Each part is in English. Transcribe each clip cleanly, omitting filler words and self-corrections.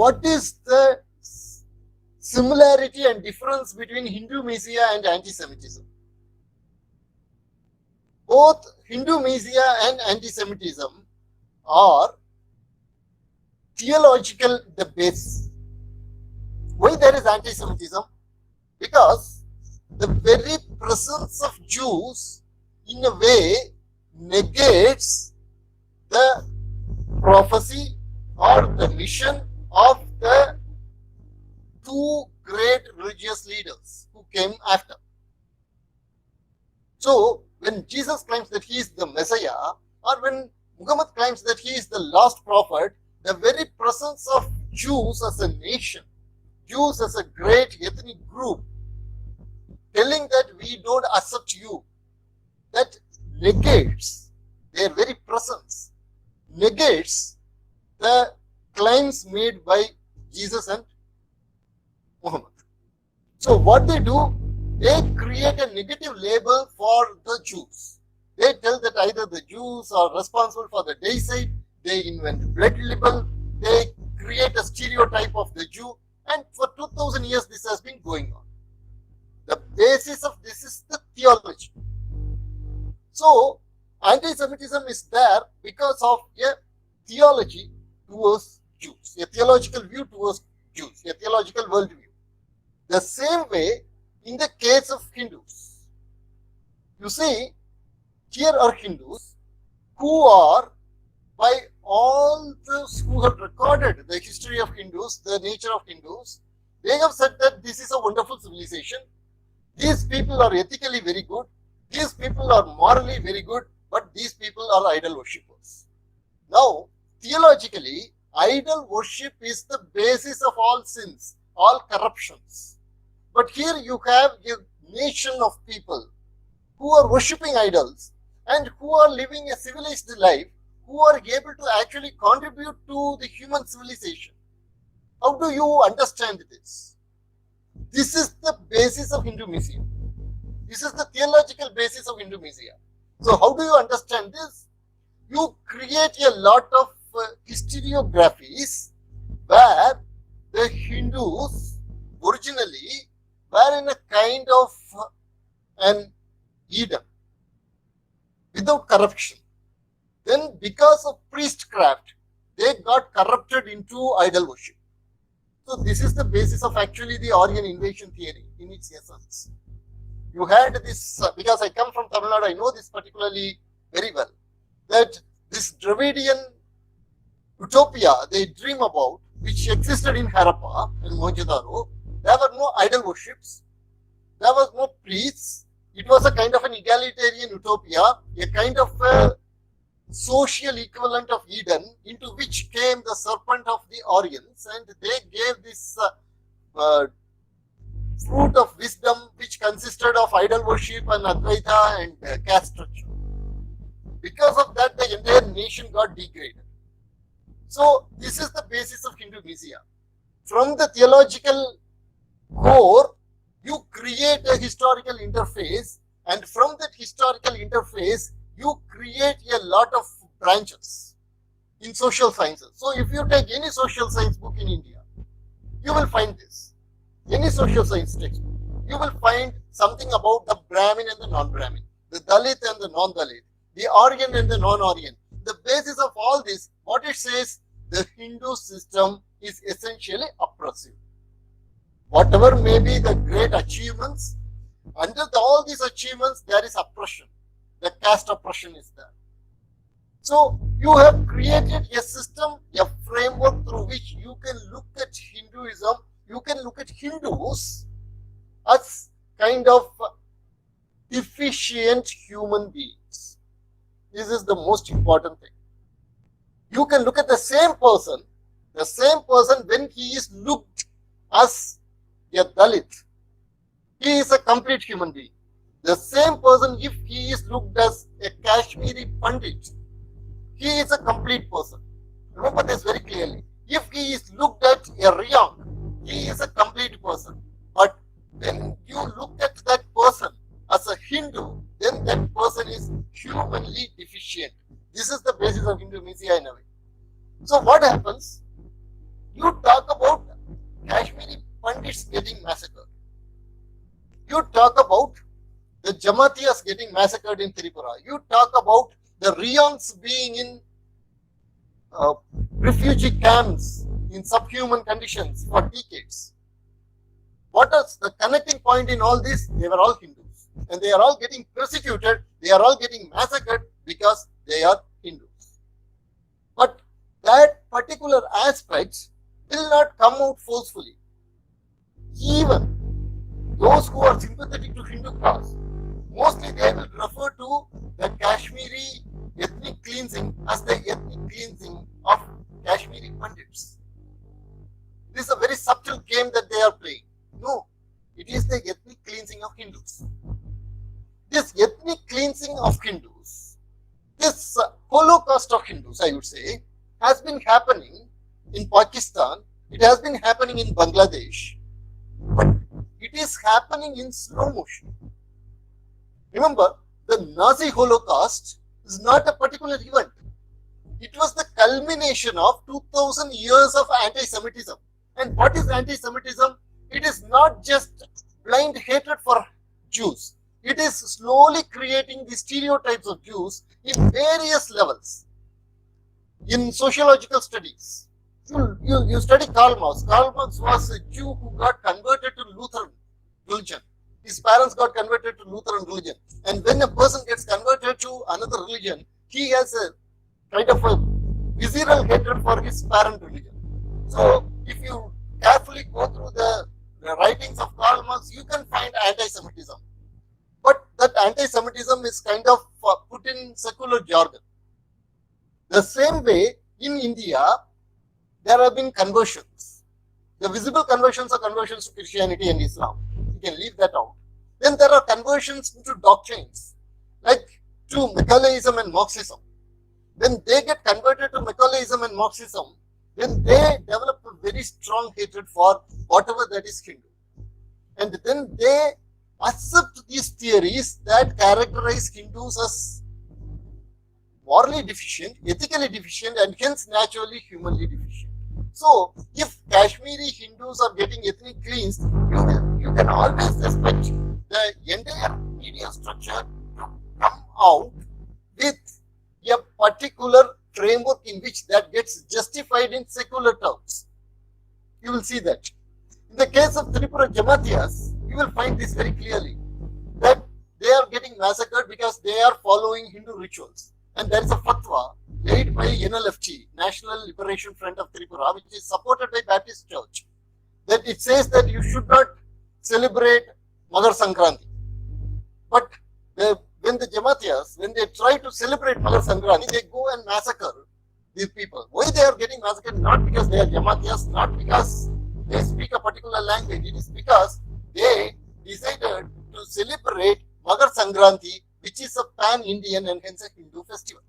what is the similarity and difference between Hindu Messiah and anti-Semitism? Both Hindu Messiah and anti-Semitism are theological the base. Why there is anti-Semitism? Because the very presence of Jews in a way negates the prophecy or the mission of the two great religious leaders who came after. So when Jesus claims that he is the Messiah, or when Muhammad claims that he is the last prophet, the very presence of Jews as a nation, Jews as a great ethnic group, telling that we don't accept you, that negates their very presence, negates the claims made by Jesus and Muhammad. So what they do, they create a negative label for the Jews. They tell that either the Jews are responsible for the deicide, they invent blood libel, they create a stereotype of the Jew, and for 2000 years this has been going on. The basis of this is the theology. So anti-Semitism is there because of a theology towards Jews, a theological view towards Jews, a theological worldview. The same way in the case of Hindus. You see, here are Hindus who are, by all those who have recorded the history of Hindus, the nature of Hindus, they have said that this is a wonderful civilization. These people are ethically very good. These people are morally very good, but these people are idol worshippers. Now, theologically, idol worship is the basis of all sins, all corruptions. But here you have a nation of people who are worshipping idols and who are living a civilized life, who are able to actually contribute to the human civilization. How do you understand this? This is the basis of Hindu Messiah. This is the theological basis of Hindu Messiah. So how do you understand this? You create a lot of historiographies where the Hindus originally were in a kind of an Eden without corruption. Then because of priestcraft, they got corrupted into idol worship. So this is the basis of actually the Aryan invasion theory in its essence. You had this, because I come from Tamil Nadu, I know this particularly very well, that this Dravidian utopia they dream about, which existed in Harappa and Mohenjo-daro, there were no idol worships, there was no priests, it was a kind of an egalitarian utopia, a kind of a social equivalent of Eden, into which came the serpent of the Aryans, and they gave this fruit of wisdom which consisted of idol worship and Advaita and caste structure. Because of that, the entire nation got degraded. So this is the basis of Hindu Messiah. From the theological core, you create a historical interface, and from that historical interface, you create a lot of branches in social sciences. So if you take any social science book in India, you will find this. Any social science textbook, you will find something about the Brahmin and the non-Brahmin, the Dalit and the non-Dalit, the Aryan and the non-Aryan. The basis of all this, what it says, the Hindu system is essentially oppressive. Whatever may be the great achievements, under all these achievements, there is oppression. The caste oppression is there. So you have created a system, a framework through which you can look at Hinduism, you can look at Hindus as kind of deficient human beings. This is the most important thing. You can look at the same person when he is looked as a Dalit, he is a complete human being. The same person, if he is looked as a Kashmiri Pandit, he is a complete person. Remember this very clearly. If he is looked at a Riyang, he is a complete person. But when you look at that person as a Hindu, then that person is humanly deficient. This is the basis of Hindu Messiah in a way. So what happens? You talk Brahmins getting massacred. You talk about the Jamatiyas getting massacred in Tripura. You talk about the Rions being in refugee camps in subhuman conditions for decades. What is the connecting point in all this? They were all Hindus. And they are all getting persecuted. They are all getting massacred because they are Hindus. But that particular aspect will not come out forcefully. Even those who are sympathetic to Hindu cause, mostly they will refer to the Kashmiri ethnic cleansing as the ethnic cleansing of Kashmiri Pandits. This is a very subtle game that they are playing. No, it is the ethnic cleansing of Hindus. This ethnic cleansing of Hindus, this Holocaust of Hindus, I would say, has been happening in Pakistan, it has been happening in Bangladesh, but it is happening in slow motion. Remember, the Nazi Holocaust is not a particular event. It was the culmination of 2000 years of anti-Semitism. And what is anti-Semitism? It is not just blind hatred for Jews. It is slowly creating the stereotypes of Jews in various levels. In sociological studies, you study Karl Marx. Karl Marx was a Jew who got converted to Lutheran religion. His parents got converted to Lutheran religion. And when a person gets converted to another religion, he has a kind of a visceral hatred for his parent religion. So, if you carefully go through the writings of Karl Marx, you can find anti-Semitism. But that anti-Semitism is kind of put in secular jargon. The same way, in India, there have been conversions. The visible conversions are conversions to Christianity and Islam. You can leave that out. Then there are conversions into doctrines, like to Macaulayism and Marxism. When they get converted to Macaulayism and Marxism, then they develop a very strong hatred for whatever that is Hindu. And then they accept these theories that characterize Hindus as morally deficient, ethically deficient, and hence naturally humanly deficient. So, if Kashmiri Hindus are getting ethnic cleansed, you can always expect the entire media structure to come out with a particular framework in which that gets justified in secular terms. You will see that. In the case of Tripura Jamatiyas, you will find this very clearly, that they are getting massacred because they are following Hindu rituals. And there is a fatwa laid by NLFT, National Liberation Front of Tripura, which is supported by Baptist Church, that it says that you should not celebrate Magar Sankranti. But when the Jamatiyas, when they try to celebrate Magar Sankranti, they go and massacre these people. Why they are getting massacred? Not because they are Jamatiyas, not because they speak a particular language. It is because they decided to celebrate Magar Sankranti, which is a pan-Indian and hence a Hindu festival.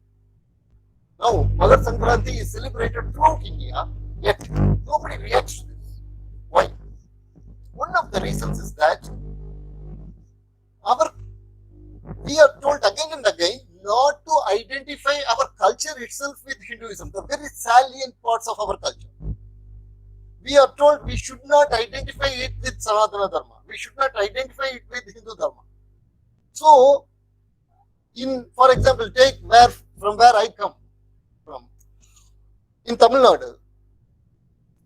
Now, Magar Sankranti is celebrated throughout India, yet nobody reacts to this. Why? One of the reasons is that we are told again and again not to identify our culture itself with Hinduism, the very salient parts of our culture. We are told we should not identify it with Sanatana Dharma. We should not identify it with Hindu Dharma. So, for example, take from where I come from, in Tamil Nadu,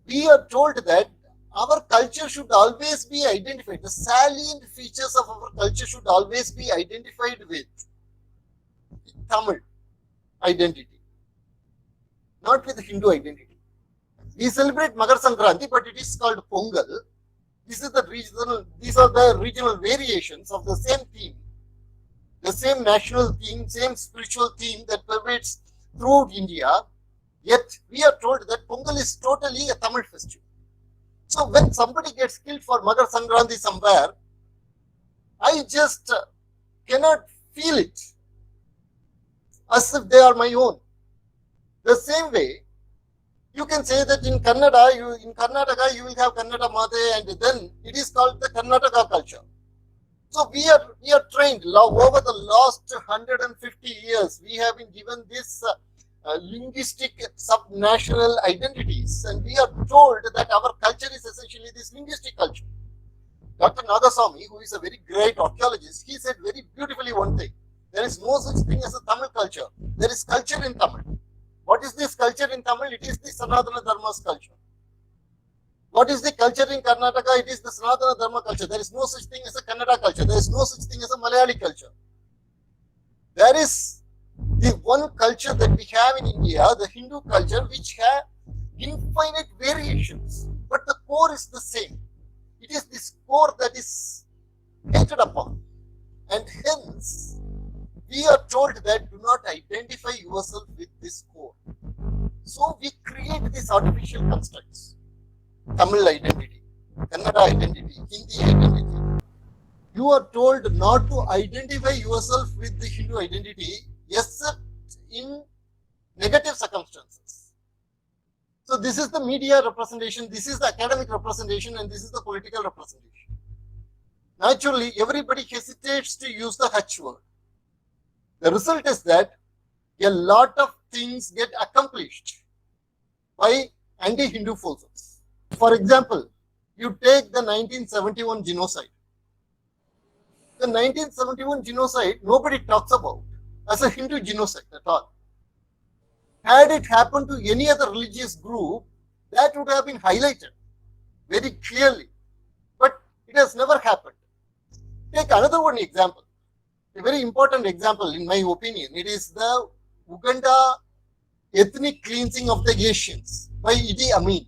we are told that our culture should always be identified. The salient features of our culture should always be identified with Tamil identity, not with Hindu identity. We celebrate Magar Sankranti, but it is called Pongal. These are the regional variations of the same theme, the same national theme, same spiritual theme that pervades throughout India. Yet we are told that Pongal is totally a Tamil festival. So when somebody gets killed for Magar Sankranti somewhere, I just cannot feel it as if they are my own. The same way, you can say that in Kannada, in Karnataka, you will have Kannada Mate, and then it is called the Karnataka culture. So we are trained over the last 150 years. We have been given this linguistic sub-national identities, and we are told that our culture is essentially this linguistic culture. Dr. Nagaswamy, who is a very great archaeologist, he said very beautifully one thing. There is no such thing as a Tamil culture. There is culture in Tamil. What is this culture in Tamil? It is the Sanatana Dharma's culture. What is the culture in Karnataka? It is the Sanatana Dharma culture. There is no such thing as a Kannada culture. There is no such thing as a Malayali culture. There is the one culture that we have in India, the Hindu culture, which have infinite variations, but the core is the same. It is this core that is hated upon, and hence we are told that do not identify yourself with this core. So we create these artificial constructs. Tamil identity, Kannada identity, Hindi identity. You are told not to identify yourself with the Hindu identity except in negative circumstances. So this is the media representation, this is the academic representation, and this is the political representation. Naturally, everybody hesitates to use the H word. The result is that a lot of things get accomplished by anti-Hindu forces. For example, you take the 1971 genocide. The 1971 genocide, nobody talks about as a Hindu genocide at all. Had it happened to any other religious group, that would have been highlighted very clearly. But it has never happened. Take another one example, a very important example in my opinion. It is the Uganda ethnic cleansing of the Asians by Idi Amin.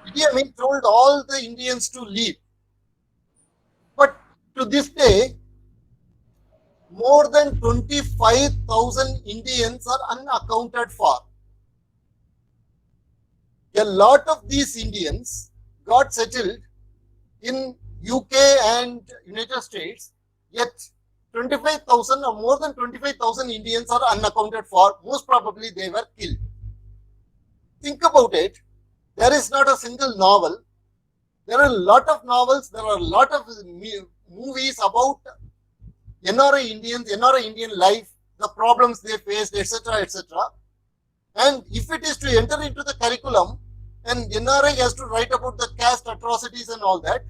Idi Amin told all the Indians to leave. But to this day, more than 25,000 Indians are unaccounted for. A lot of these Indians got settled in UK and United States, yet 25,000 or more than 25,000 Indians are unaccounted for. Most probably they were killed. Think about it. There is not a single novel. There are a lot of novels, there are a lot of movies about NRI Indians, NRI Indian life, the problems they faced, etc., etc. And if it is to enter into the curriculum, and NRI has to write about the caste atrocities and all that,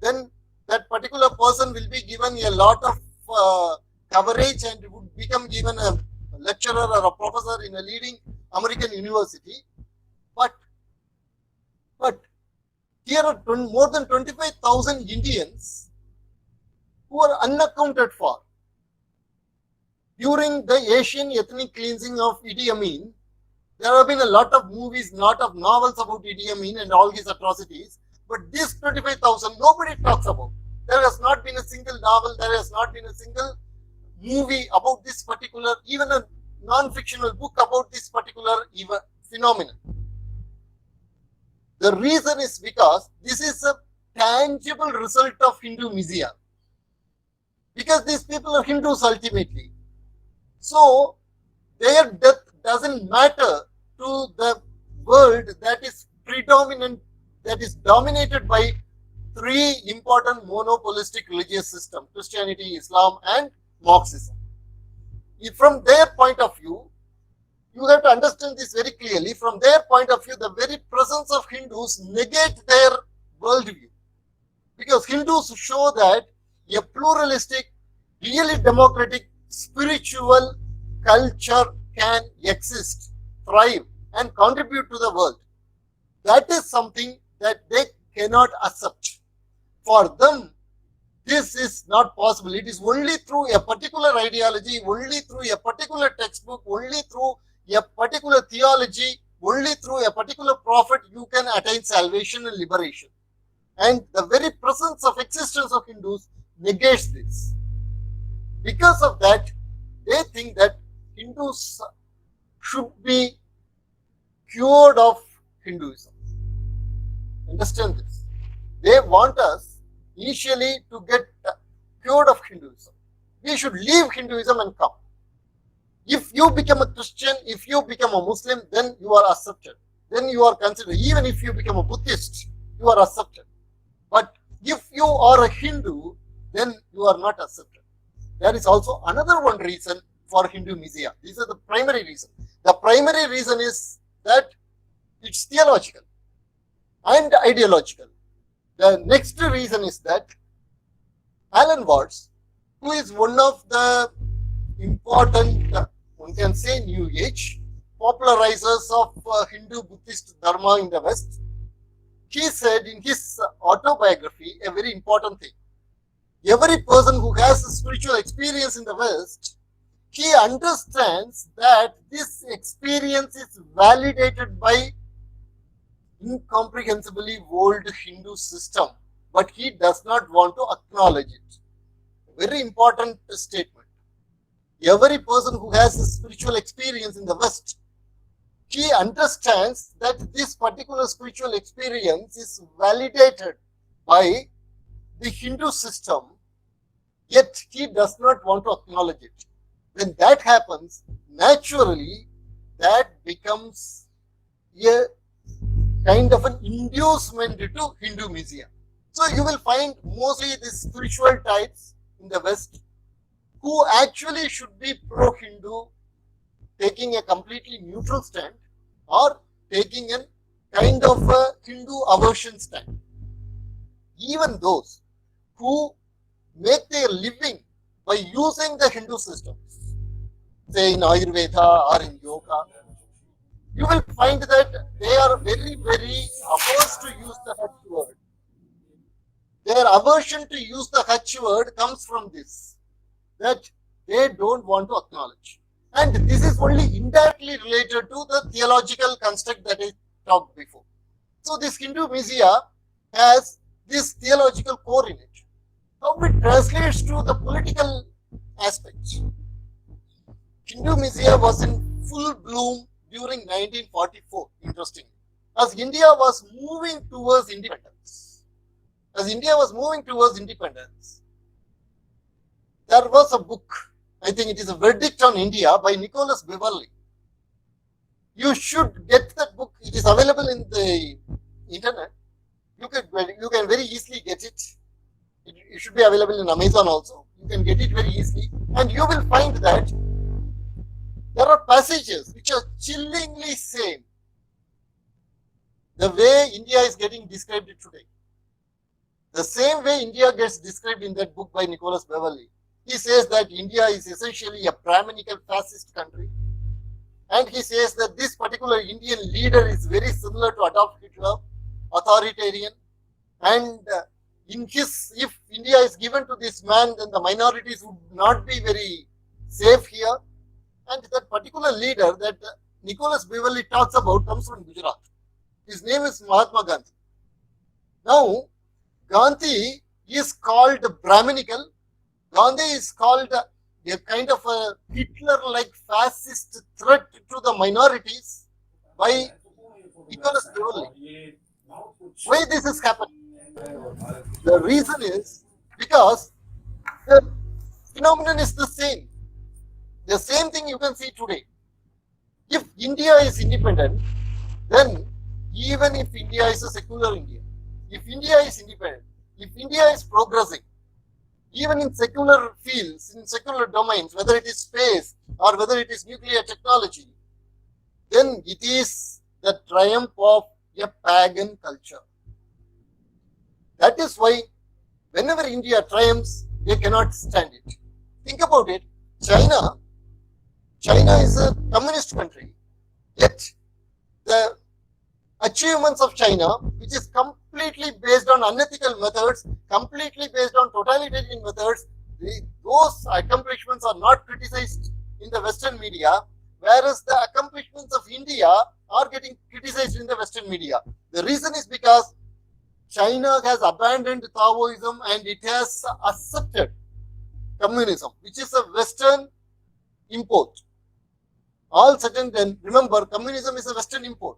then that particular person will be given a lot of coverage and would become even a lecturer or a professor in a leading American university. But here are more than 25,000 Indians who are unaccounted for. During the Asian ethnic cleansing of Idi Amin, there have been a lot of movies, lot of novels about Idi Amin and all his atrocities, but this 25,000 nobody talks about. There has not been a single novel, there has not been a single movie about this particular, even a non-fictional book about this particular phenomenon. The reason is because this is a tangible result of Hindu misia. Because these people are Hindus ultimately. So their death doesn't matter to the world that is predominant, that is dominated by three important monopolistic religious systems: Christianity, Islam, and Marxism. From their point of view, you have to understand this very clearly. From their point of view, the very presence of Hindus negate their worldview. Because Hindus show that a pluralistic, really democratic, spiritual culture can exist, thrive, and contribute to the world. That is something that they cannot accept. For them, this is not possible. It is only through a particular ideology, only through a particular textbook, only through a particular theology, only through a particular prophet you can attain salvation and liberation. And the very presence of existence of Hindus negates this. Because of that, they think that Hindus should be cured of Hinduism. Understand this. They want us initially to get cured of Hinduism. We should leave Hinduism and come. If you become a Christian, if you become a Muslim, then you are accepted. Then you are considered. Even if you become a Buddhist, you are accepted. But if you are a Hindu, then you are not accepted. There is also another one reason for Hindu misia. This is the primary reason. The primary reason is that it's theological and ideological. The next reason is that Alan Watts, who is one of the important, one can say, New Age popularizers of Hindu Buddhist Dharma in the West, he said in his autobiography a very important thing. Every person who has a spiritual experience in the West, he understands that this experience is validated by incomprehensibly old Hindu system, but he does not want to acknowledge it. Very important statement. Every person who has a spiritual experience in the West, he understands that this particular spiritual experience is validated by the Hindu system, yet he does not want to acknowledge it. When that happens, naturally, that becomes a kind of an inducement to Hinduism. So you will find mostly the spiritual types in the West who actually should be pro-Hindu, taking a completely neutral stand or taking a kind of a Hindu aversion stand. Even those who make their living by using the Hindu systems, say in Ayurveda or in yoga, you will find that they are very, very averse to use the Hutch word. Their aversion to use the Hutch word comes from this, that they don't want to acknowledge. And this is only indirectly related to the theological construct that I talked before. So this Hindu Messiah has this theological core in it. How it translates to the political aspect. Hindu Messiah was in full bloom during 1944, interestingly, as India was moving towards independence. There was a book, I think it is a Verdict on India by Nicholas Beverley. You should get that book. It is available in the internet. You can very easily get it. It should be available in Amazon also. You can get it very easily. And you will find that there are passages which are chillingly same. The way India is getting described today. The same way India gets described in that book by Nicholas Beverley. He says that India is essentially a Brahminical fascist country. And he says that this particular Indian leader is very similar to Adolf Hitler, authoritarian. And if India is given to this man, then the minorities would not be very safe here. And that particular leader that Nicholas Beverley talks about comes from Gujarat. His name is Mahatma Gandhi. Now, Gandhi is called Brahminical. Gandhi is called a kind of a Hitler-like fascist threat to the minorities by Nicholas Beverley. Why this is happening? The reason is because the phenomenon is the same. The same thing you can see today. If India is independent, then even if India is a secular India, if India is independent, if India is progressing, even in secular fields, in secular domains, whether it is space or whether it is nuclear technology, then it is the triumph of a pagan culture. That is why whenever India triumphs, they cannot stand it. Think about it. China is a communist country, yet the achievements of China, which is completely based on unethical methods, completely based on totalitarian methods, those accomplishments are not criticized in the Western media, whereas the accomplishments of India are getting criticized in the Western media. The reason is because China has abandoned Taoism and it has accepted communism, which is a Western import. All sudden then, remember, communism is a Western import.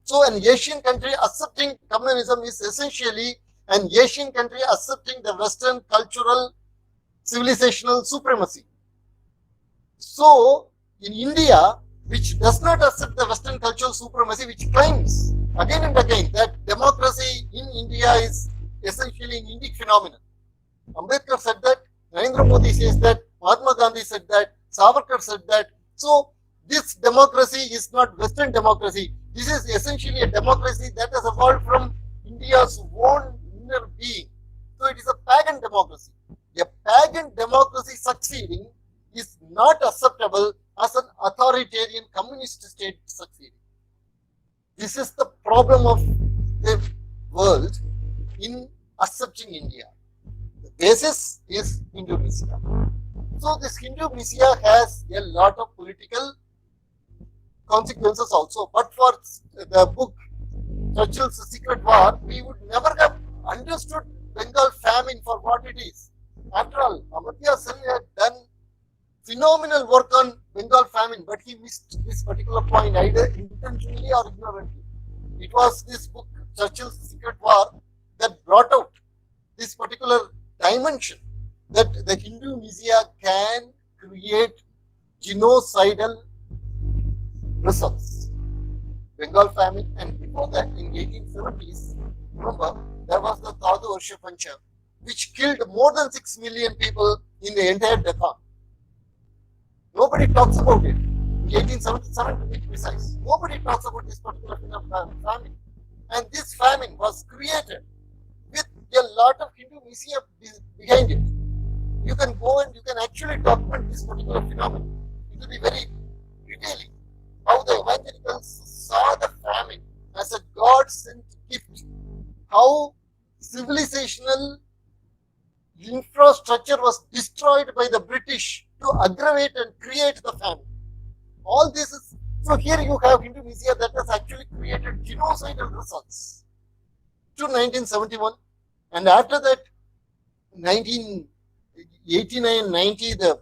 So an Asian country accepting communism is essentially an Asian country accepting the Western cultural civilizational supremacy. So in India, which does not accept the Western cultural supremacy, which claims again and again that democracy in India is essentially an Indic phenomenon. Ambedkar said that, Narendra Modi says that, Mahatma Gandhi said that, Savarkar said that. So this democracy is not Western democracy. This is essentially a democracy that has evolved from India's own though it is a pagan democracy. A pagan democracy succeeding is not acceptable as an authoritarian communist state succeeding. This is the problem of the world in accepting India. The basis is Hindu Messiah. So this Hindu Messiah has a lot of political consequences also. But for the book Churchill's Secret War, we would never have understood Bengal famine for what it is. After all, Amartya Sen had done phenomenal work on Bengal famine, but he missed this particular point either intentionally or ignorantly. It was this book, Churchill's Secret War, that brought out this particular dimension that the Hindu Messiah can create genocidal results. Bengal famine, and before that, in 1870s, remember, there was the Tadu Varsha Pancha, which killed more than 6 million people in the entire Deccan. Nobody talks about it. In 1877, to be precise, nobody talks about this particular famine. And this famine was created with a lot of Hindu Messiah behind it. You can go and you can actually document this particular phenomenon. It will be very detailing. How the evangelicals saw the famine as a God-sent gift. How civilizational infrastructure was destroyed by the British to aggravate and create the famine. All this is, so here you have Hindu Messiah that has actually created genocidal results to 1971, and after that 1989-90, the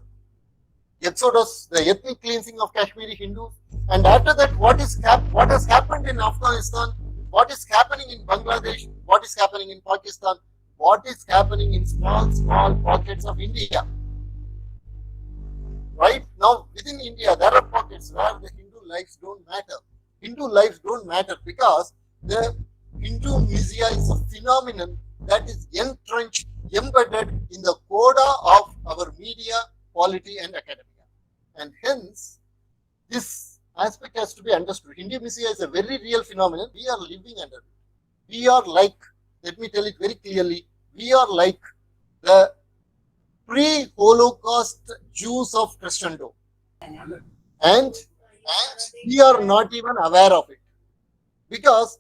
exodus, the ethnic cleansing of Kashmiri Hindus, and after that what has happened in Afghanistan, what is happening in Bangladesh, what is happening in Pakistan, what is happening in small pockets of India. Right now, within India, there are pockets where the Hindu lives don't matter. Hindu lives don't matter because the Hindu Messiah is a phenomenon that is entrenched, embedded in the coda of our media, polity, and academia. And hence, this aspect has to be understood. Hindu Messiah is a very real phenomenon. We are living under it. We are like, let me tell it very clearly, we are like the pre-Holocaust Jews of Christendom. And we are not even aware of it. Because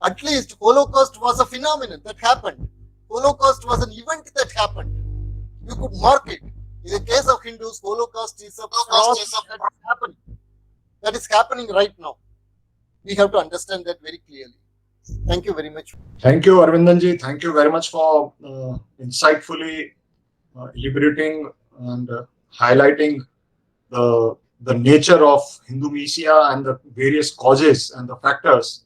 at least Holocaust was a phenomenon that happened. Holocaust was an event that happened. You could mark it. In the case of Hindus, Holocaust is a process that is happening. That is happening right now. We have to understand that very clearly. Thank you very much. Thank you, Arvindanji. Thank you very much for insightfully elaborating and highlighting the nature of Hindu Messiah and the various causes and the factors.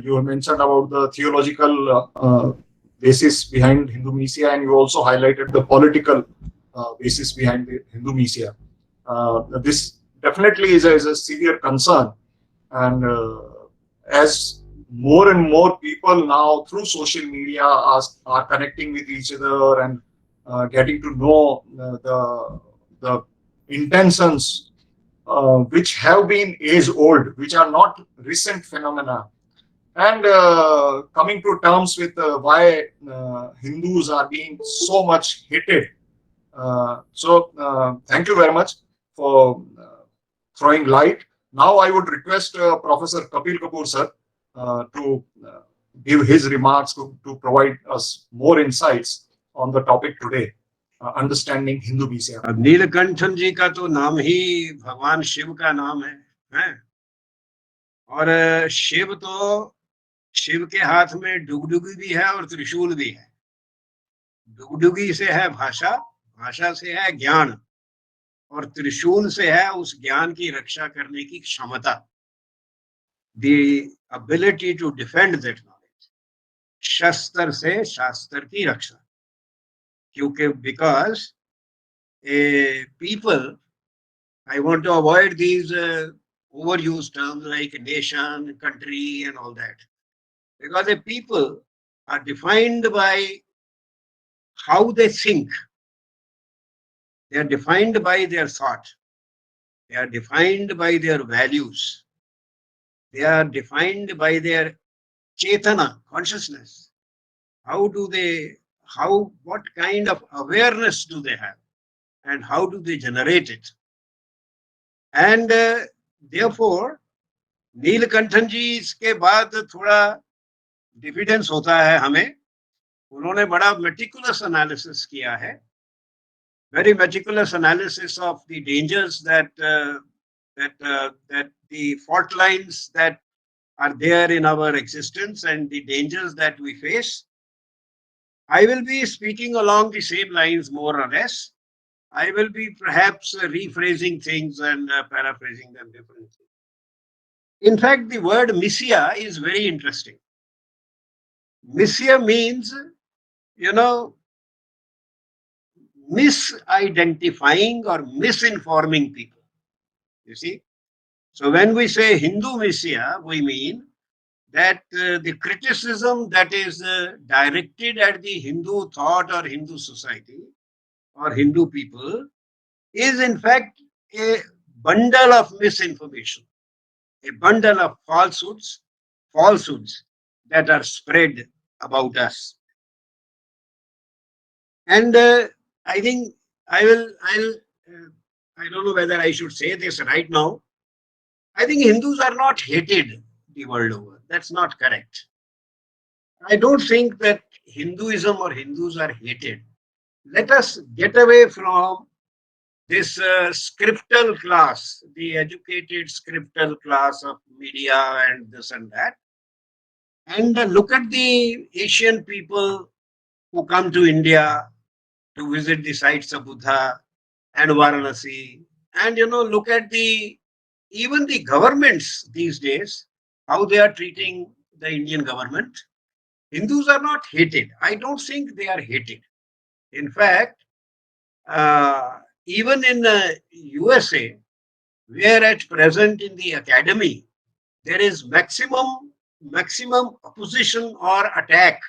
You mentioned about the theological basis behind Hindu Messiah, and you also highlighted the political basis behind the Hindu Messiah. This definitely is a severe concern, and as more and more people now through social media are connecting with each other and getting to know the intentions which have been age old, which are not recent phenomena, and coming to terms with why Hindus are being so much hated. So thank you very much for throwing light. Now I would request Professor Kapil Kapoor sir to give his remarks to provide us more insights on the topic today, understanding Hindu Messiah. Neelakantan जी का तो नाम ही भगवान शिव का नाम है? और शिव के हाथ में डुगडुगी भी है और त्रिशूल भी है। डुगडुगी से है भाषा, भाषा से है ज्ञान, और त्रिशूल से है उस ज्ञान की रक्षा करने की क्षमता, the ability to defend that knowledge. शस्त्र से शास्त्र की रक्षा, क्योंकि because people, I want to avoid these overused terms like nation, country, and all that, because the people are defined by how they think. They are defined by their thought. They are defined by their values. They are defined by their chetana, consciousness. How do they what kind of awareness do they have and how do they generate it? And therefore, Neelakantan जी इसके बाद थोड़ा diffidence होता है हमें. उन्होंने बड़ा meticulous analysis किया है, very meticulous analysis of the dangers that the fault lines that are there in our existence and the dangers that we face. I will be speaking along the same lines more or less. I will be perhaps rephrasing things and paraphrasing them differently. In fact, the word missia is very interesting. Missia means, you know, misidentifying or misinforming people. You see? So when we say Hindu Messiah, we mean that the criticism that is directed at the Hindu thought or Hindu society or Hindu people is in fact a bundle of misinformation, a bundle of falsehoods that are spread about us. And I think I don't know whether I should say this right now. I think Hindus are not hated the world over. That's not correct. I don't think that Hinduism or Hindus are hated. Let us get away from this scriptal class, the educated scriptal class of media and this and that, and look at the Asian people who come to India to visit the sites of Buddha and Varanasi, and look at even the governments these days, how they are treating the Indian government. Hindus are not hated. I don't think they are hated. In fact, even in USA, where at present in the academy there is maximum opposition or attack,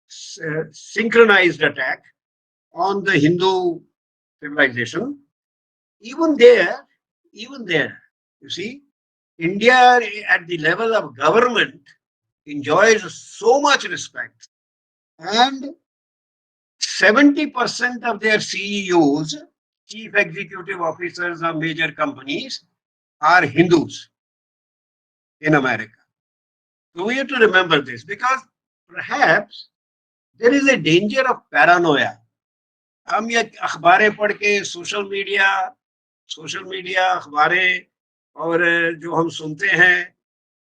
synchronized attack on the Hindu civilization. Even there, you see, India at the level of government enjoys so much respect, and 70% of their CEOs, chief executive officers of major companies, are Hindus in America. So we have to remember this, because perhaps there is a danger of paranoia. हम ये अखबारें पढ़ के social media अखबारें और जो हम सुनते हैं,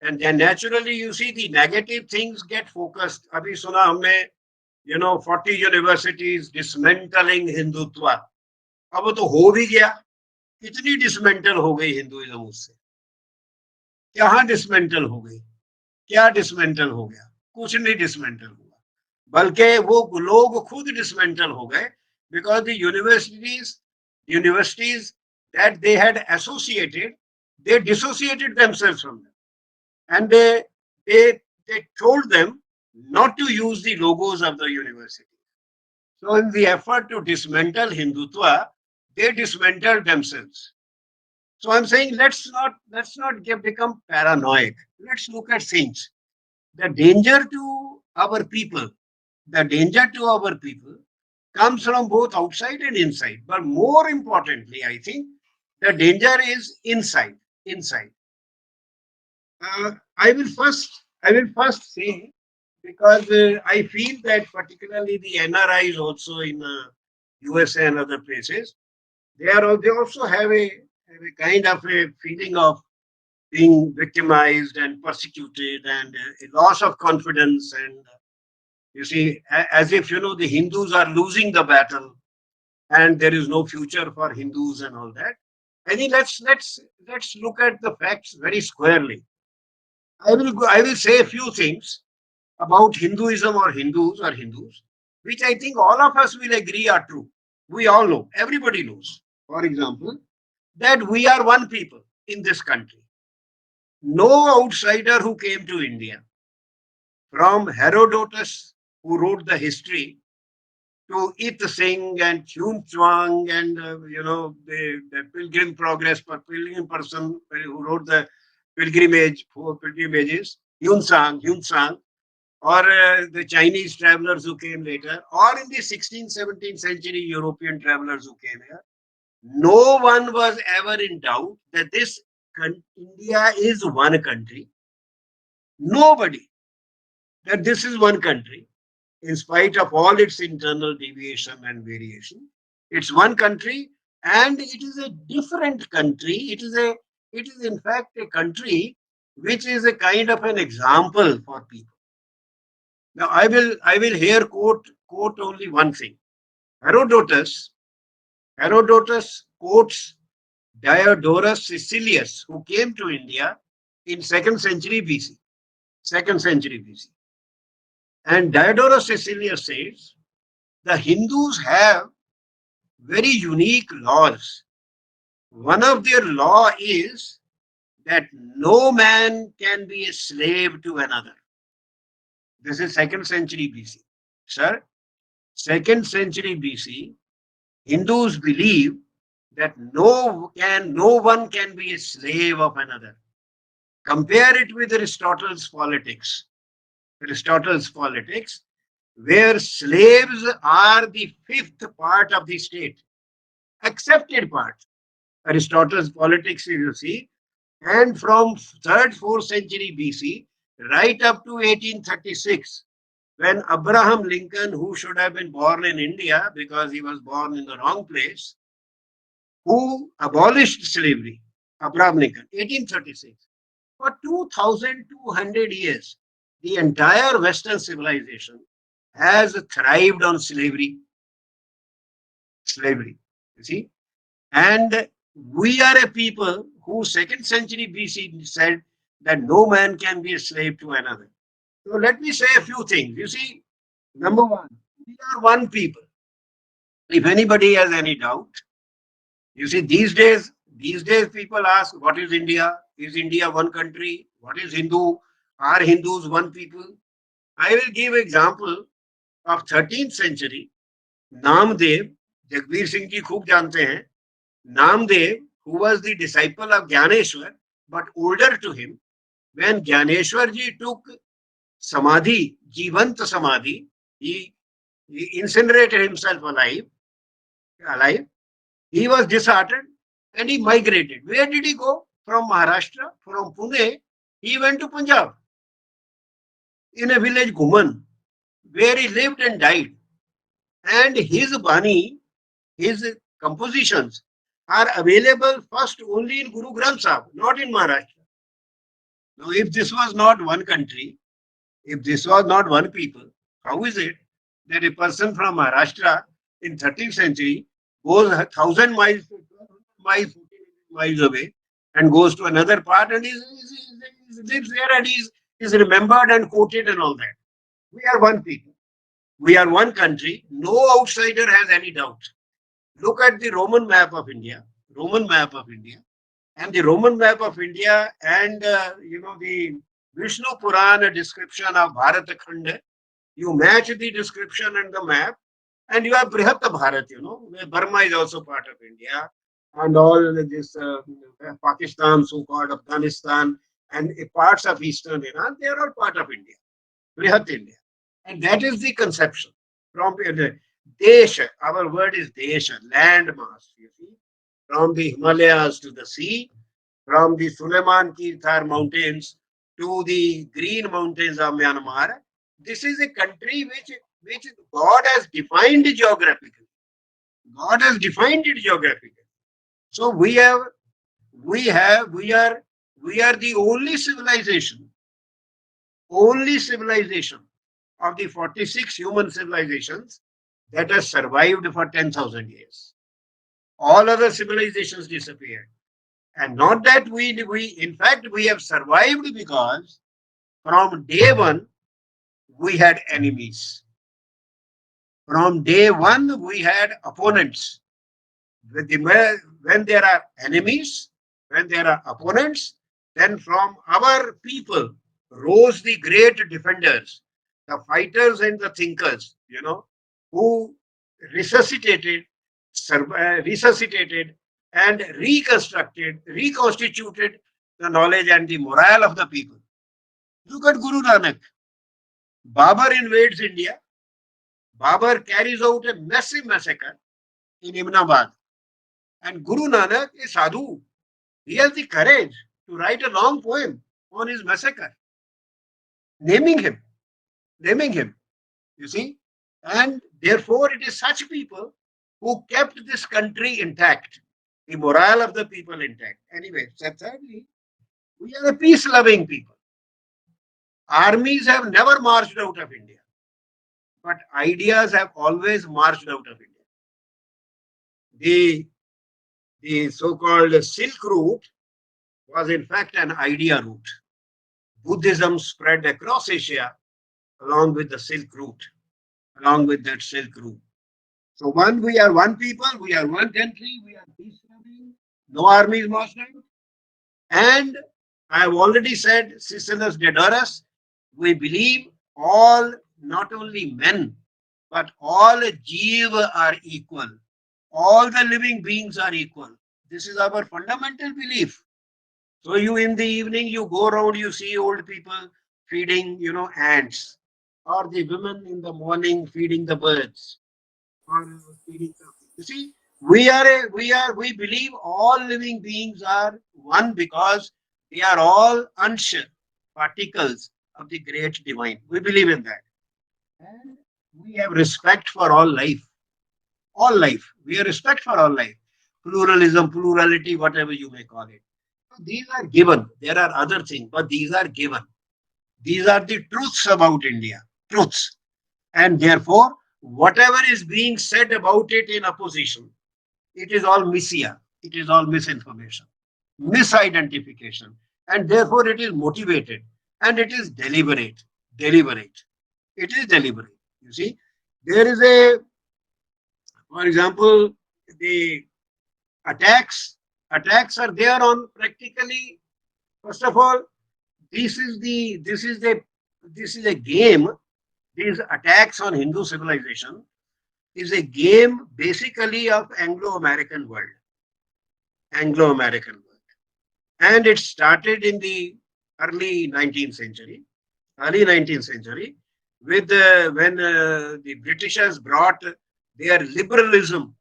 and then naturally you see the negative things get focused. अभी सुना हमने 40 universities dismantling हिंदुत्व. अब वो तो हो भी गया. कितनी डिसमेंटल हो गई हिंदुइज्म उससे? कहाँ डिसमेंटल हो गई? क्या डिसमेंटल हो गया? कुछ नहीं डिसमेंटल हुआ, बल्कि वो लोग खुद डिसमेंटल हो गए, because the universities that they had associated, they dissociated themselves from them, and they told them not to use the logos of the university. So in the effort to dismantle Hindutva, they dismantled themselves. So I'm saying let's not become paranoid. Let's look at things. The danger to our people comes from both outside and inside. But more importantly, I think the danger is inside. I will first say, because I feel that particularly the NRIs also in USA and other places, they also have a kind of a feeling of being victimized and persecuted and a loss of confidence, and you see, as if the Hindus are losing the battle and there is no future for Hindus and all that. I think let's look at the facts very squarely. I will say a few things about Hinduism or Hindus, which I think all of us will agree are true. We all know, everybody knows. For example, that we are one people in this country. No outsider who came to India, from Herodotus, who wrote the history, to It Singh and Hyun Chuang and the Pilgrim Progress for Pilgrim person who wrote the pilgrimages, Hyun Sang. or the Chinese travelers who came later, or in the 16th, 17th century European travelers who came here, no one was ever in doubt that this India is one country. Nobody, that this is one country, in spite of all its internal deviation and variation. It's one country, and it is a different country. It is in fact a country which is a kind of an example for people. Now I will here quote only one thing. Herodotus Herodotus quotes Diodorus Siculus, who came to India in 2nd century BC. 2nd century BC. And Diodorus Siculus says the Hindus have very unique laws. One of their law is that no man can be a slave to another. This is 2nd century BC. Sir, 2nd century BC, Hindus believe that no one can be a slave of another. Compare it with Aristotle's politics. Aristotle's politics, where slaves are the 5th part of the state, accepted part. Aristotle's politics, you see, and from 3rd, 4th century BC, right up to 1836, when Abraham Lincoln, who should have been born in India because he was born in the wrong place, who abolished slavery, Abraham Lincoln, 1836. For 2,200 years, the entire Western civilization has thrived on slavery. Slavery, you see. And we are a people who 2nd century BC said that no man can be a slave to another. So let me say a few things. You see, number one, we are one people. If anybody has any doubt, you see, these days people ask, what is India? Is India one country? What is Hindu? Are Hindus one people? I will give example of 13th century. Namdev, Jagbir Singh ji khub jante hain. Namdev, who was the disciple of Gyaneshwar, but older to him, when Gyaneshwar ji took Samadhi, Jivant Samadhi, he incinerated himself alive. He was disheartened and he migrated. Where did he go? From Maharashtra, from Pune, he went to Punjab in a village Guman, where he lived and died. And his Bani, his compositions, are available first only in Guru Granth Sahib, not in Maharashtra. Now, if this was not one country, if this was not one people, how is it that a person from Maharashtra in 13th century goes 1,000 miles away and goes to another part and he lives there and is remembered and quoted and all that? We are one people. We are one country. No outsider has any doubt. Look at the Roman map of India. Roman map of India. And the Roman map of India and, the Vishnu Purana description of Bharata Khanda. You match the description and the map and you have Brihat Bharat, where Burma is also part of India. And all this Pakistan, so-called Afghanistan, and parts of Eastern Iran, they are all part of India. Brihat India. And that is the conception. From Desha, our word is Desha, land mass, you see. From the Himalayas to the sea, from the Suleiman Kirthar mountains to the green mountains of Myanmar. This is a country which God has defined geographically. God has defined it geographically. So we are the only civilization of the 46 human civilizations that has survived for 10,000 years. All other civilizations disappeared. And not that in fact, we have survived because from day one, we had enemies. From day one, we had opponents. When there are enemies, when there are opponents, then from our people rose the great defenders, the fighters and the thinkers, who resuscitated and reconstituted the knowledge and the morale of the people. Look at Guru Nanak. Babur invades India. Babur carries out a massive massacre in Ibnabad. And Guru Nanak is sadhu. He has the courage to write a long poem on his massacre, naming him, naming him, you see. And therefore, it is such people who kept this country intact, the morale of the people intact. Anyway, thirdly, we are a peace-loving people. Armies have never marched out of India, but ideas have always marched out of India. The so-called Silk Route was in fact an idea route. Buddhism spread across Asia along with the Silk Route, along with that Silk Route. So we are one people, we are one country, we are peace-loving, no armies marched out. And I have already said, Sicelus Diodorus, we believe all, not only men, but all Jiva are equal. All the living beings are equal. This is our fundamental belief. So you in the evening, you go around, you see old people feeding, ants, or the women in the morning feeding the birds, or feeding the, you see, we believe all living beings are one because they are all ansha, particles of the great divine. We believe in that. And we have respect for all life. All life. We have respect for all life. Pluralism, plurality, whatever you may call it. These are given. There are other things, but these are given. These are the truths about India. Truths. And therefore, whatever is being said about it in opposition, it is all missia. It is all misinformation, misidentification. And therefore, it is motivated and it is deliberate. Deliberate. It is deliberate. You see, there is for example, the attacks are there on practically, first of all, this is a game. These attacks on Hindu civilization is a game basically of Anglo-American world. Anglo-American world. And it started in the early 19th century. With when the Britishers brought their liberalism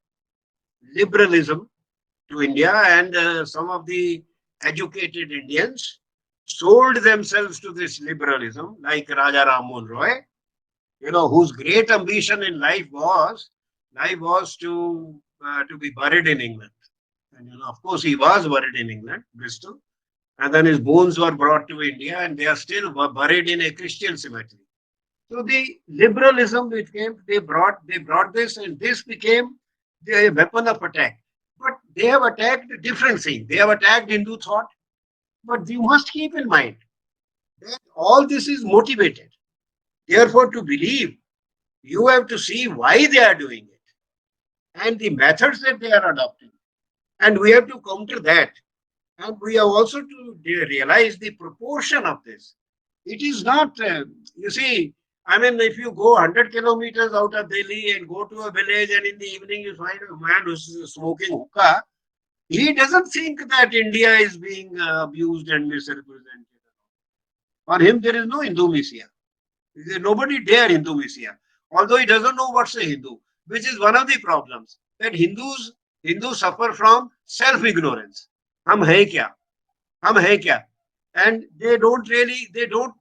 to India, and some of the educated Indians sold themselves to this liberalism, like Raja Ram Mohan Roy, whose great ambition in life was to be buried in England. And of course, he was buried in England, Bristol, and then his bones were brought to India, and they are still buried in a Christian cemetery. So the liberalism which came, they brought this, and this became the weapon of attack. But they have attacked different things. They have attacked Hindu thought. But you must keep in mind that all this is motivated. Therefore, to believe, you have to see why they are doing it and the methods that they are adopting. And we have to counter that. And we have also to realize the proportion of this. It is not, you see, I mean, if you go 100 kilometers out of Delhi and go to a village, and in the evening you find a man who's smoking hookah, he doesn't think that India is being abused and misrepresented. For him, there is no Hindu Messiah. There is nobody dare Hindu Messiah. Although he doesn't know what's a Hindu, which is one of the problems, that Hindus suffer from self-ignorance. Hum hai kya? Hum hai kya? And they don't, the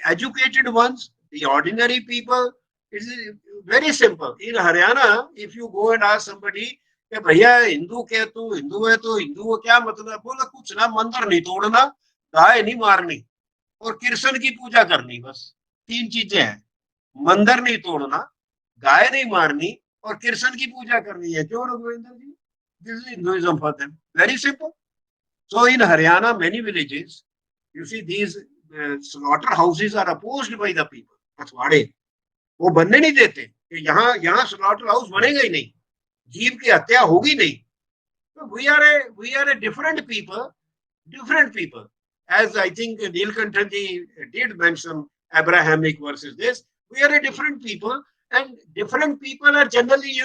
educated ones, the ordinary people, it is very simple. In Haryana, if you go and ask somebody, कि भैया हिंदू क्या, तू हिंदू है तो हिंदू को क्या मतलब, बोला कुछ ना, मंदिर नहीं तोड़ना, गाय नहीं मारनी और कृष्ण की पूजा करनी, बस 3 चीजें हैं। मंदिर नहीं तोड़ना, गाय नहीं मारनी और कृष्ण की पूजा करनी है। क्यों रघुवेंद्र जी? This is Hinduism for them. Very simple. So in Haryana, many villages, you see these slaughterhouses are opposed by the people. पछवाड़े वो बनने नहीं देते कि यहाँ स्लॉटर हाउस बनेगा ही नहीं, जीव की हत्या होगी नहीं. So we are a different people, as I think Nilkanthan ji did mention Abrahamic versus this. We are a different people, and different people are generally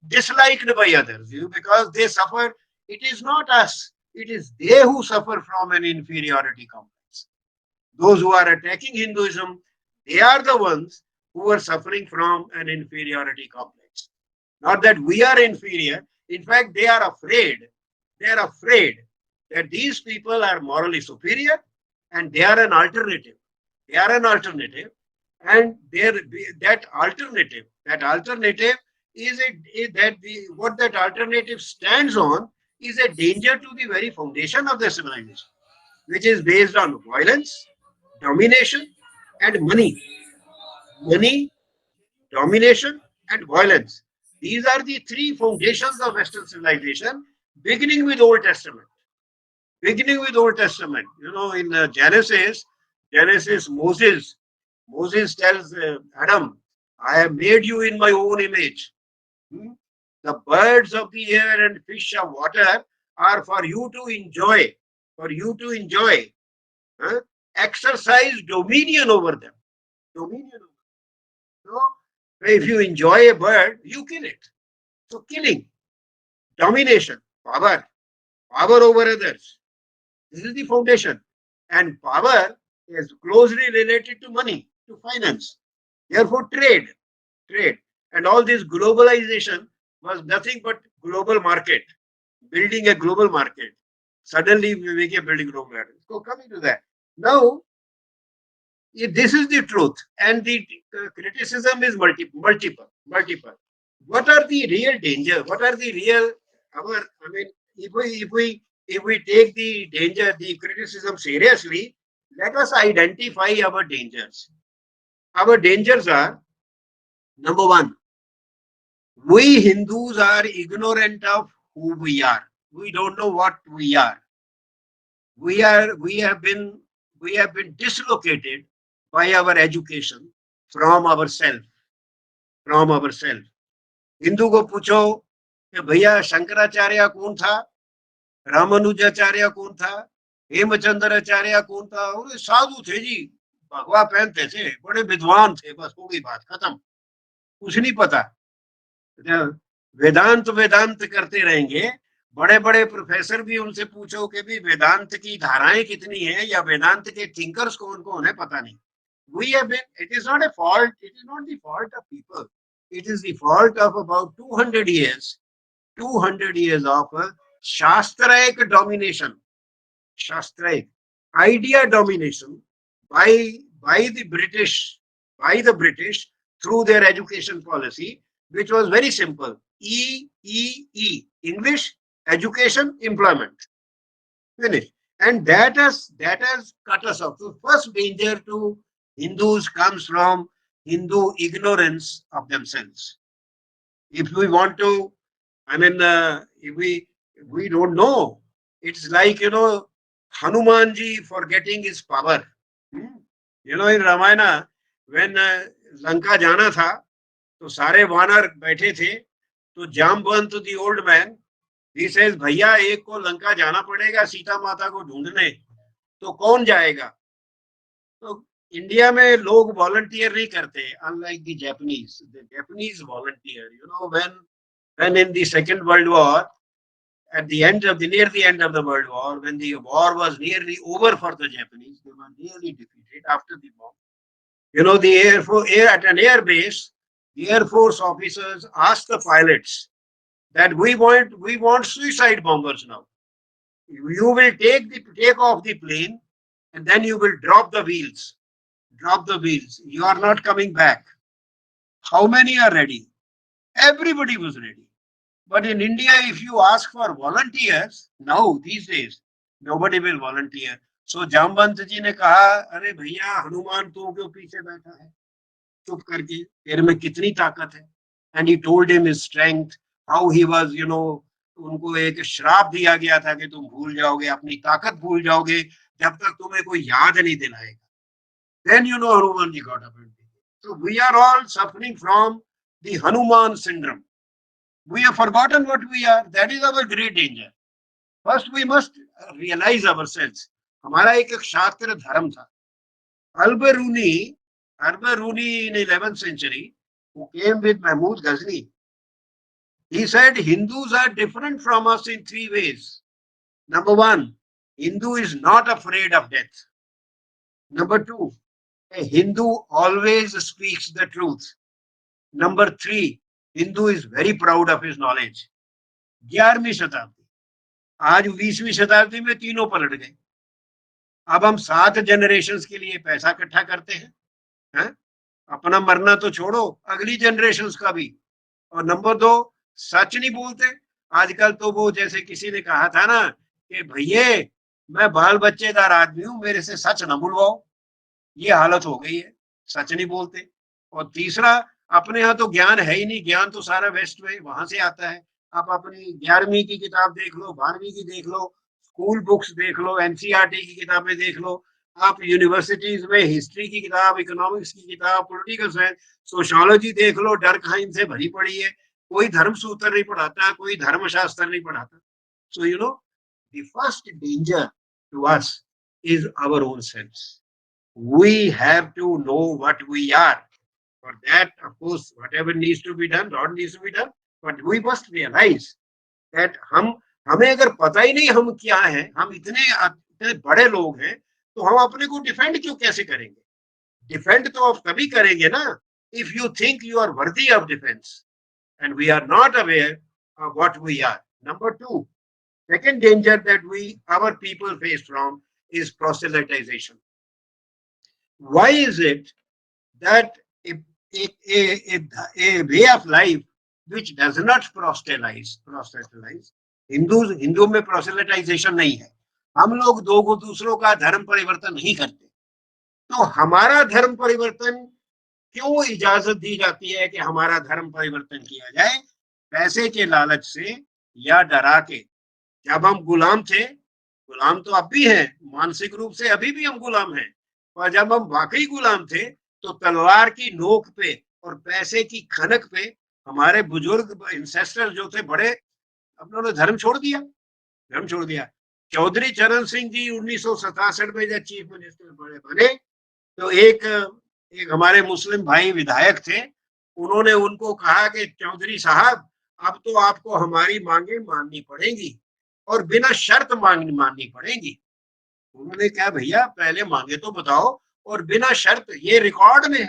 disliked by others, because they suffer. It is not us, it is they who suffer from an inferiority complex. Those who are attacking Hinduism, They are the ones who are suffering from an inferiority complex. Not that we are inferior. In fact, they are afraid. They are afraid that these people are morally superior and they are an alternative. They are an alternative, and that alternative is what that alternative stands on is a danger to the very foundation of the civilization, which is based on violence, domination, and money. Money, domination, and violence. These are the three foundations of Western civilization, beginning with Old Testament. Beginning with Old Testament. You know, in Genesis, Moses tells Adam, I have made you in my own image. Hmm? The birds of the air and fish of water are for you to enjoy, for you to enjoy. Huh? Exercise dominion over them. Dominion. So, if you enjoy a bird, you kill it. So, killing, domination, power over others. This is the foundation. And power is closely related to money, to finance. Therefore, trade. And all this globalization was nothing but global market, building a global market. Suddenly, we make a building global market. So, coming to that. Now, this is the truth, and the criticism is multiple. What are the real danger? What are the real I mean, if we take the danger, the criticism seriously, let us identify our dangers. Our dangers are: number one, we Hindus are ignorant of who we are. We don't know what we are. We are we have been dislocated by our education from ourselves. From ourselves. Hindu को पूछो कि भैया शंकराचार्य कौन था, रामानुजाचार्य कौन था, हेमचंद्राचार्य कौन था? और साधु थे जी, भगवा पहनते थे, बड़े विद्वान थे, बस हो गई बात खत्म, कुछ नहीं पता। वेदांत वेदांत करते रहेंगे, बड़े बड़े प्रोफेसर भी उनसे पूछो कि भी वेदांत की धाराएं कितनी है या वेदांत के थिंकर्स कौन कौन है, पता नहीं। We have been, it is not a fault, it is not the fault of people. It is the fault of about 200 years of Shastraic domination, Shastraic idea domination by the British through their education policy, which was very simple: E, English, education, employment, finish. And that has cut us off. The first danger to Hindus comes from Hindu ignorance of themselves. If we want to, if we don't know, it's like, Hanumanji forgetting his power. In Ramayana, when Lanka jana tha, तो सारे वानर बैठे थे, तो Jamwant the old man, he says, भैया एक को लंका जाना पड़ेगा सीता माता को ढूंढने, तो कौन जाएगा? तो इंडिया में लोग वॉलंटियर नहीं करते, unlike the Japanese volunteer. When in the Second World War, near the end of the World War, when the war was nearly over for the Japanese, they were nearly defeated after the bomb. The at an air base, the Air Force officers asked the pilots that we want suicide bombers now. You will take off the plane, and then you will drop the wheels. You are not coming back. How many are ready? Everybody was ready. But in India, if you ask for volunteers, now these days, nobody will volunteer. So Jamwant जी ने कहा, अरे भैया हनुमान तो क्यों पीछे बैठा है, चुप करके, तेरे में कितनी ताकत है? And he told him his strength, how he was, उनको एक श्राप दिया गया था कि तुम भूल जाओगे, अपनी ताकत भूल जाओगे जब तक तुम्हें कोई याद नहीं दिलाएगा. Then Hanuman ji got up and did it. So we are all suffering from the Hanuman syndrome. We have forgotten what we are. That is our great danger. First we must realize ourselves. हमारा एक शास्त्र धर्म था. Al-Biruni in 11th century, who came with Mahmud Ghazni, he said Hindus are different from us in three ways. Number one, Hindu is not afraid of death. Number two, A Hindu always speaks the truth. Number 3, Hindu is very proud of his knowledge. 11वीं शताब्दी, आज 20वीं शताब्दी में तीनों पलट गए। अब हम 7 जनरेशंस के लिए पैसा इकट्ठा करते हैं, अपना मरना तो छोड़ो, अगली जनरेशंस का भी। और नंबर 2, सच नहीं बोलते। आजकल तो वो जैसे किसी ने कहा था ना कि भैया मैं बाल बच्चेदार आदमी हूं, मेरे से सच न बुलवाओ। ये हालत हो गई है, सच नहीं बोलते। और तीसरा, अपने यहाँ तो ज्ञान है ही नहीं, ज्ञान तो सारा वेस्ट में वहां से आता है। आप अपनी 11वीं की किताब देख लो, 12वीं की देख लो, स्कूल बुक्स देख लो, एनसीईआरटी की किताबें देख लो, आप यूनिवर्सिटीज में हिस्ट्री की किताब, इकोनॉमिक्स की किताब, पॉलिटिकल साइंस, सोशियोलॉजी देख लो, डर्कहाइम से भरी पड़ी है। कोई धर्म सूत्र नहीं पढ़ाता, कोई धर्मशास्त्र नहीं पढ़ाता। So you know, the first danger to us is our own self. We have to know what we are. For that, of course, whatever needs to be done, Lord needs to be done. But we must realize that हमें अगर पता ही नहीं हम क्या हैं, हम इतने बड़े लोग हैं, तो हम अपने को डिफेंड क्यों कैसे करेंगे? डिफेंड तो आप तभी करेंगे ना, if you think you are worthy of defense, and we are not aware of what we are. Number 2, second danger that our people face from is proselytization. Why is it that a way of life which does not proselytize, Hindu में proselytization नहीं है, हम लोग दूसरों का धर्म परिवर्तन नहीं करते, तो हमारा धर्म परिवर्तन क्यों इजाजत दी जाती है कि हमारा धर्म परिवर्तन किया जाए? पैसे के लालच से या डरा के। जब हम गुलाम थे, गुलाम तो अब भी हैं, मानसिक रूप से अभी भी हम गुलाम हैं, और जब हम वाकई गुलाम थे तो तलवार की नोक पे और पैसे की खनक पे हमारे बुजुर्ग इंसेस्टर जो थे बड़े, उन्होंने धर्म छोड़ दिया। चौधरी चरण सिंह जी 1967 में जब चीफ मिनिस्टर बने, तो एक हमारे मुस्लिम भाई विधायक थे, उन्होंने उनको कहा कि चौधरी साहब, अब तो आपको हमारी मांगे माननी पड़ेंगी और बिना शर्त माननी पड़ेंगी। उन्होंने कहा भैया पहले मांगे तो बताओ, और बिना शर्त, ये रिकॉर्ड में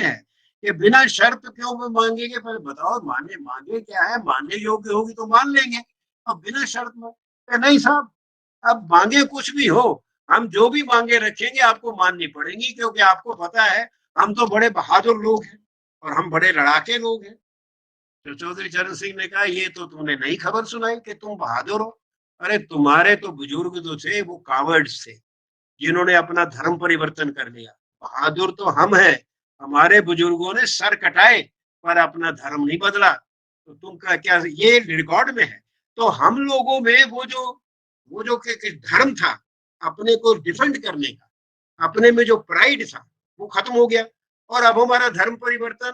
है कि बिना शर्त क्यों मांगेंगे, पहले बताओ मांगे क्या है, मानने योग्य होगी तो मान लेंगे, अब बिना शर्त में। नहीं साहब, अब मांगे कुछ भी हो, हम जो भी मांगे रखेंगे आपको माननी पड़ेंगी, क्योंकि आपको पता है हम तो बड़े बहादुर लोग हैं और हम बड़े लड़ाके लोग हैं। तो चौधरी चरण सिंह ने कहा ये तो तुमने नई खबर सुनाई कि तुम बहादुर हो। अरे तुम्हारे तो बुजुर्ग जो थे वो कावर्ड्स थे, जिन्होंने अपना धर्म परिवर्तन कर लिया। बहादुर तो हम हैं, हमारे बुजुर्गों ने सर कटाए पर अपना धर्म नहीं बदला। तो तुम का क्या, ये रिकॉर्ड में है। तो हम लोगों में वो जो धर्म था, अपने को डिफेंड करने का, अपने में जो प्राइड था वो खत्म हो गया, और अब हमारा धर्म परिवर्तन,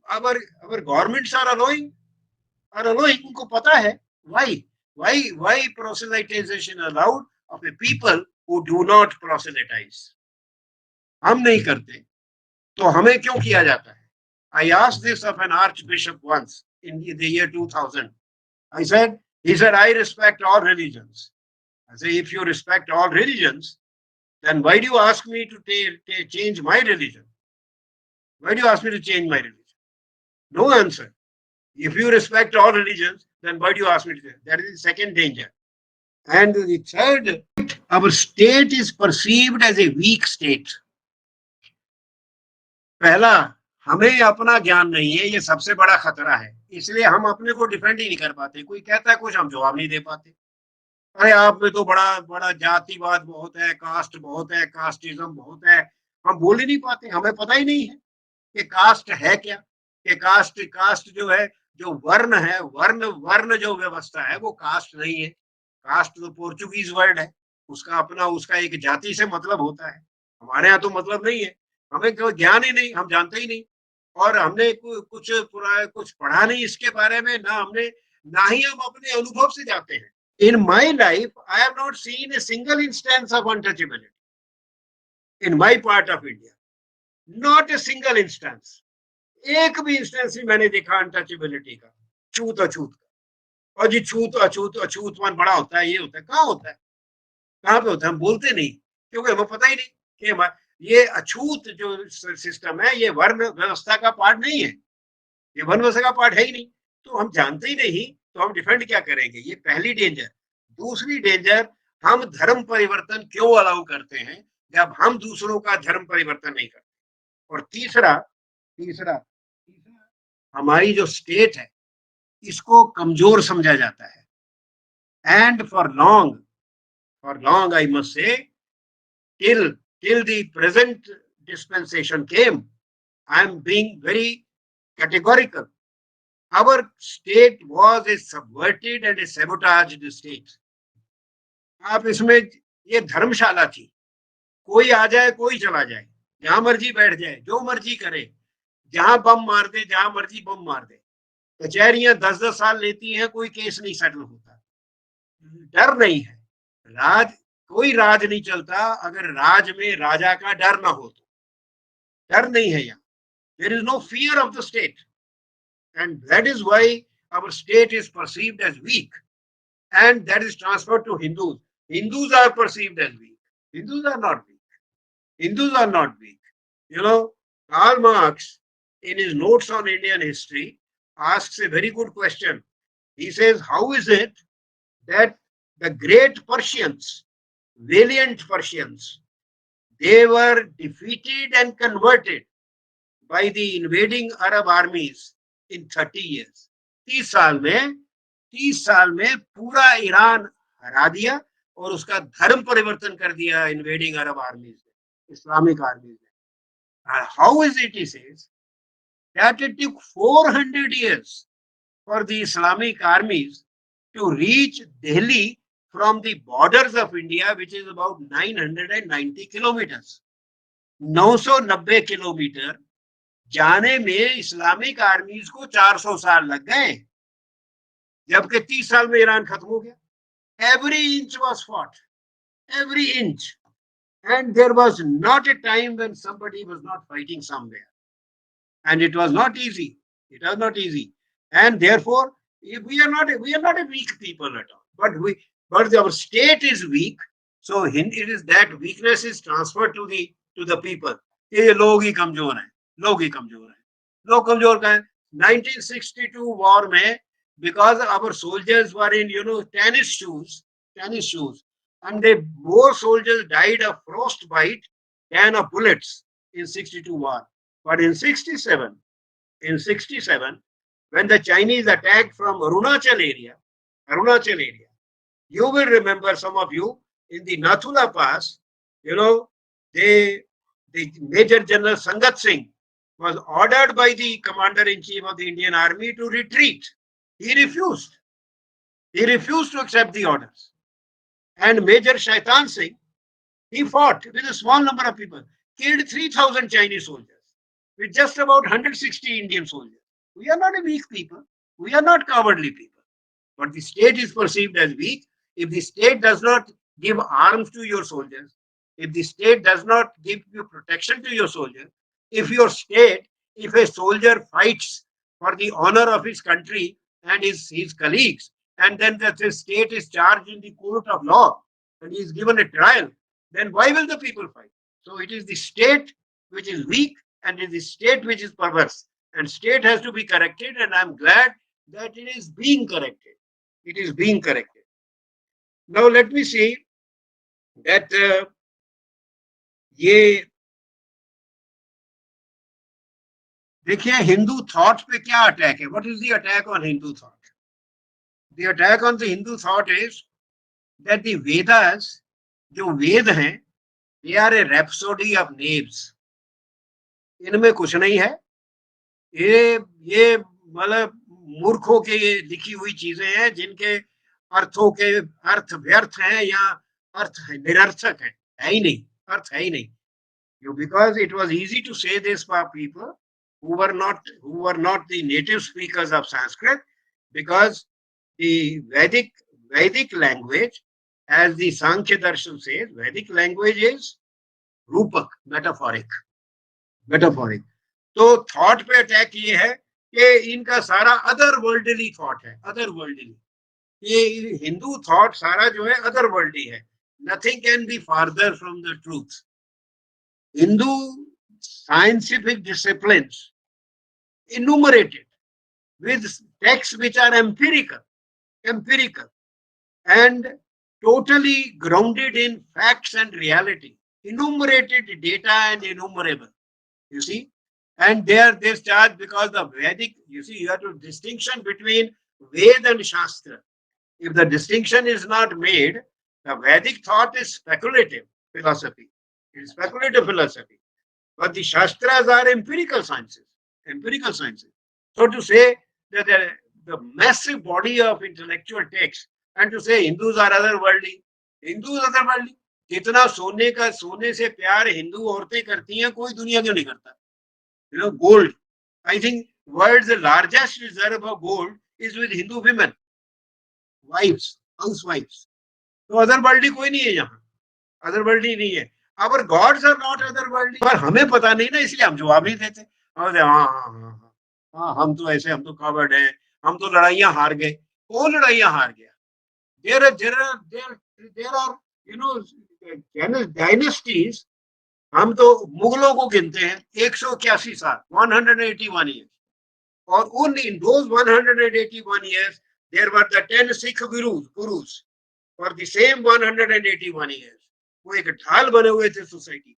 अवर गवर्नमेंट्स आर अलोइंग, उनको पता है। why proselytization allowed of a people who do not proselytize? हम नहीं करते तो हमें क्यों किया जाता है? I asked this of an archbishop once in the year 2000. He said I respect all religions. I say, if you respect all religions, then why do you ask me to change my religion? Why do you ask me to change my religion? No answer. If you respect all religions, then why do you ask me to change? That is the second danger. And the third, our state is perceived as a weak state. पहला, हमें अपना ज्ञान नहीं है, ये सबसे बड़ा खतरा है, इसलिए हम अपने को डिफेंड ही नहीं कर पाते। कोई कहता है कुछ, हम जवाब नहीं दे पाते। अरे आप में तो बड़ा जातिवाद बहुत है, कास्ट बहुत है, कास्टिज्म बहुत है, हम बोल ही नहीं पाते। हमें पता ही नहीं है कि कास्ट है क्या, कि कास्ट जो है, जो वर्ण है, वर्ण जो व्यवस्था है वो कास्ट नहीं है। कास्ट तो पोर्चुगीज वर्ड है, उसका एक जाति से मतलब होता है। हमारे यहाँ तो मतलब नहीं है, हमें कोई ज्ञान ही नहीं, हम जानते ही नहीं, और हमने कुछ पढ़ा नहीं इसके बारे में, ना ही हम अपने अनुभव से जाते हैं। In my life, I have not seen a single instance of untouchability in my part of India. Not a single instance. एक भी इंस्टेंस नहीं मैंने देखा अनटचेबिलिटी का, छूत अछूत का। और जी अछूतपन बड़ा होता है, ये होता है, कहाँ होता है, कहाँ पे होता है? हम बोलते नहीं, क्योंकि हमें पता ही नहीं कि ये अछूत जो सिस्टम है, ये वर्ण व्यवस्था का पार्ट नहीं है, ये वर्ण व्यवस्था का पार्ट है ही नहीं। तो हम जानते ही नहीं तो हम डिफेंड क्या करेंगे? ये पहली डेंजर। दूसरी डेंजर, हम धर्म परिवर्तन क्यों अलाउ करते हैं जब हम दूसरों का धर्म परिवर्तन नहीं करते? और तीसरा तीसरा तीसरा हमारी जो स्टेट है इसको कमजोर समझा जाता है। And for long I must say, till the present dispensation came, I am being very categorical. Our state was a subverted and a sabotaged state. आप इसमें, ये धर्मशाला थी, कोई आ जाए कोई चला जाए, जहां मर्जी बैठ जाए, जो मर्जी करे, जहां बम मार दे, जहां मर्जी बम मार दे। कचहरियां 10-10 साल लेती हैं, कोई केस नहीं सेटल होता। डर नहीं है, राज, कोई राज नहीं चलता अगर राज में राजा का डर ना हो। तो डर नहीं है यहाँ, there is no fear of the state, and that is why our state is perceived as weak, and that is transferred to Hindus. Hindus are perceived as weak. Hindus are not weak. Hindus are not weak. You know, Karl Marx, in his notes on Indian history, asks a very good question. He says, how is it that the great Persians, valiant Persians, they were defeated and converted by the invading Arab armies in 30 years? 30 साल में पूरा Iran हरा दिया और उसका धर्म परिवर्तन कर दिया इन्वेडिंग अरब आर्मीज ने, इस्लामिक आर्मीज ने। How is it, he says that it took 400 years for the Islamic armies to reach Delhi from the borders of India, which is about 990 kilometers. 990 kilometre जाने में इस्लामिक आर्मीज को 400 साल लग गए, जबकि 30 साल में ईरान खत्म हो गया। Every inch was fought, every inch, and there was not a time when somebody was not fighting somewhere. And it was not easy. It was not easy, and therefore we are not a weak people at all. But our state is weak, so it is that weakness is transferred to the people. ये लोग ही कमजोर हैं, लोग ही कमजोर हैं, लोग कमजोर का है। 1962 war में, because our soldiers were in tennis shoes, and more soldiers died of frostbite than of bullets in 62 war. But in 67, when the Chinese attacked from Arunachal area, you will remember, some of you, in the Nathula Pass, the Major General Sangat Singh was ordered by the Commander-in-Chief of the Indian Army to retreat. He refused. He refused to accept the orders. And Major Shaitan Singh, he fought with a small number of people, killed 3,000 Chinese soldiers with just about 160 Indian soldiers. We are not a weak people. We are not cowardly people. But the state is perceived as weak. If the state does not give arms to your soldiers, if the state does not give you protection to your soldiers, if a soldier fights for the honor of his country and his colleagues, and then the state is charged in the court of law and he is given a trial, then why will the people fight? So it is the state which is weak, and it is the state which is perverse, and state has to be corrected, and I am glad that it is being corrected. It is being corrected. Now let me see that ये देखिए Hindu thought पे क्या attack है. What is the attack on Hindu thought? The attack on the Hindu thought is that the Vedas, जो वेद हैं, they are a rhapsody of names. इनमें कुछ नहीं है, ये मतलब मूर्खों के लिखी हुई चीजें हैं जिनके अर्थों के अर्थ व्यर्थ हैं या अर्थ निरर्थक है ही नहीं, अर्थ है ही नहीं. Because it was easy to say this for people who were not the native speakers of Sanskrit, because the Vedic language, as the Sankhya Darshan says, Vedic language is रूपक, मेटाफोरिक. तो थॉट पे attack ये है कि इनका सारा other worldly thought है, other worldly. ये हिंदू थॉट सारा जो है अदर वर्ल्डली है. Nothing can be farther from the truth. Hindu scientific disciplines enumerated with texts which are empirical and totally grounded in facts and reality, enumerated data and enumerable. You see, and they are this charge because the Vedic. You see, you have to distinction between Ved and Shastra. If the distinction is not made, the Vedic thought is speculative philosophy. It is speculative philosophy. But the Shastras are empirical sciences. Empirical sciences. So to say that the massive body of intellectual text and to say Hindus are otherworldly, Hindus otherworldly, जितना सोने से प्यार हिंदू औरतें करती हैं कोई दुनिया क्यों नहीं करता. You know, gold. I think world's largest reserve of gold is with Hindu women, wives, housewives. तो otherworldly कोई नहीं है यहाँ. Otherworldly नहीं है. Our gods are not otherworldly. पर हमें पता नहीं ना इसलिए हम जवाब नहीं देते. हाँ हम तो ऐसे हम तो कवर्ड है हम तो लड़ाइयाँ हार गए. कौन लड़ाइयाँ हार गया? There are you know dynasties. हम तो मुगलों को गिनते हैं 181 साल 181 years और उन in those 181 years there were the 10 Sikh gurus for the same 181 years. वो एक ढाल बने हुए थे सोसाइटी.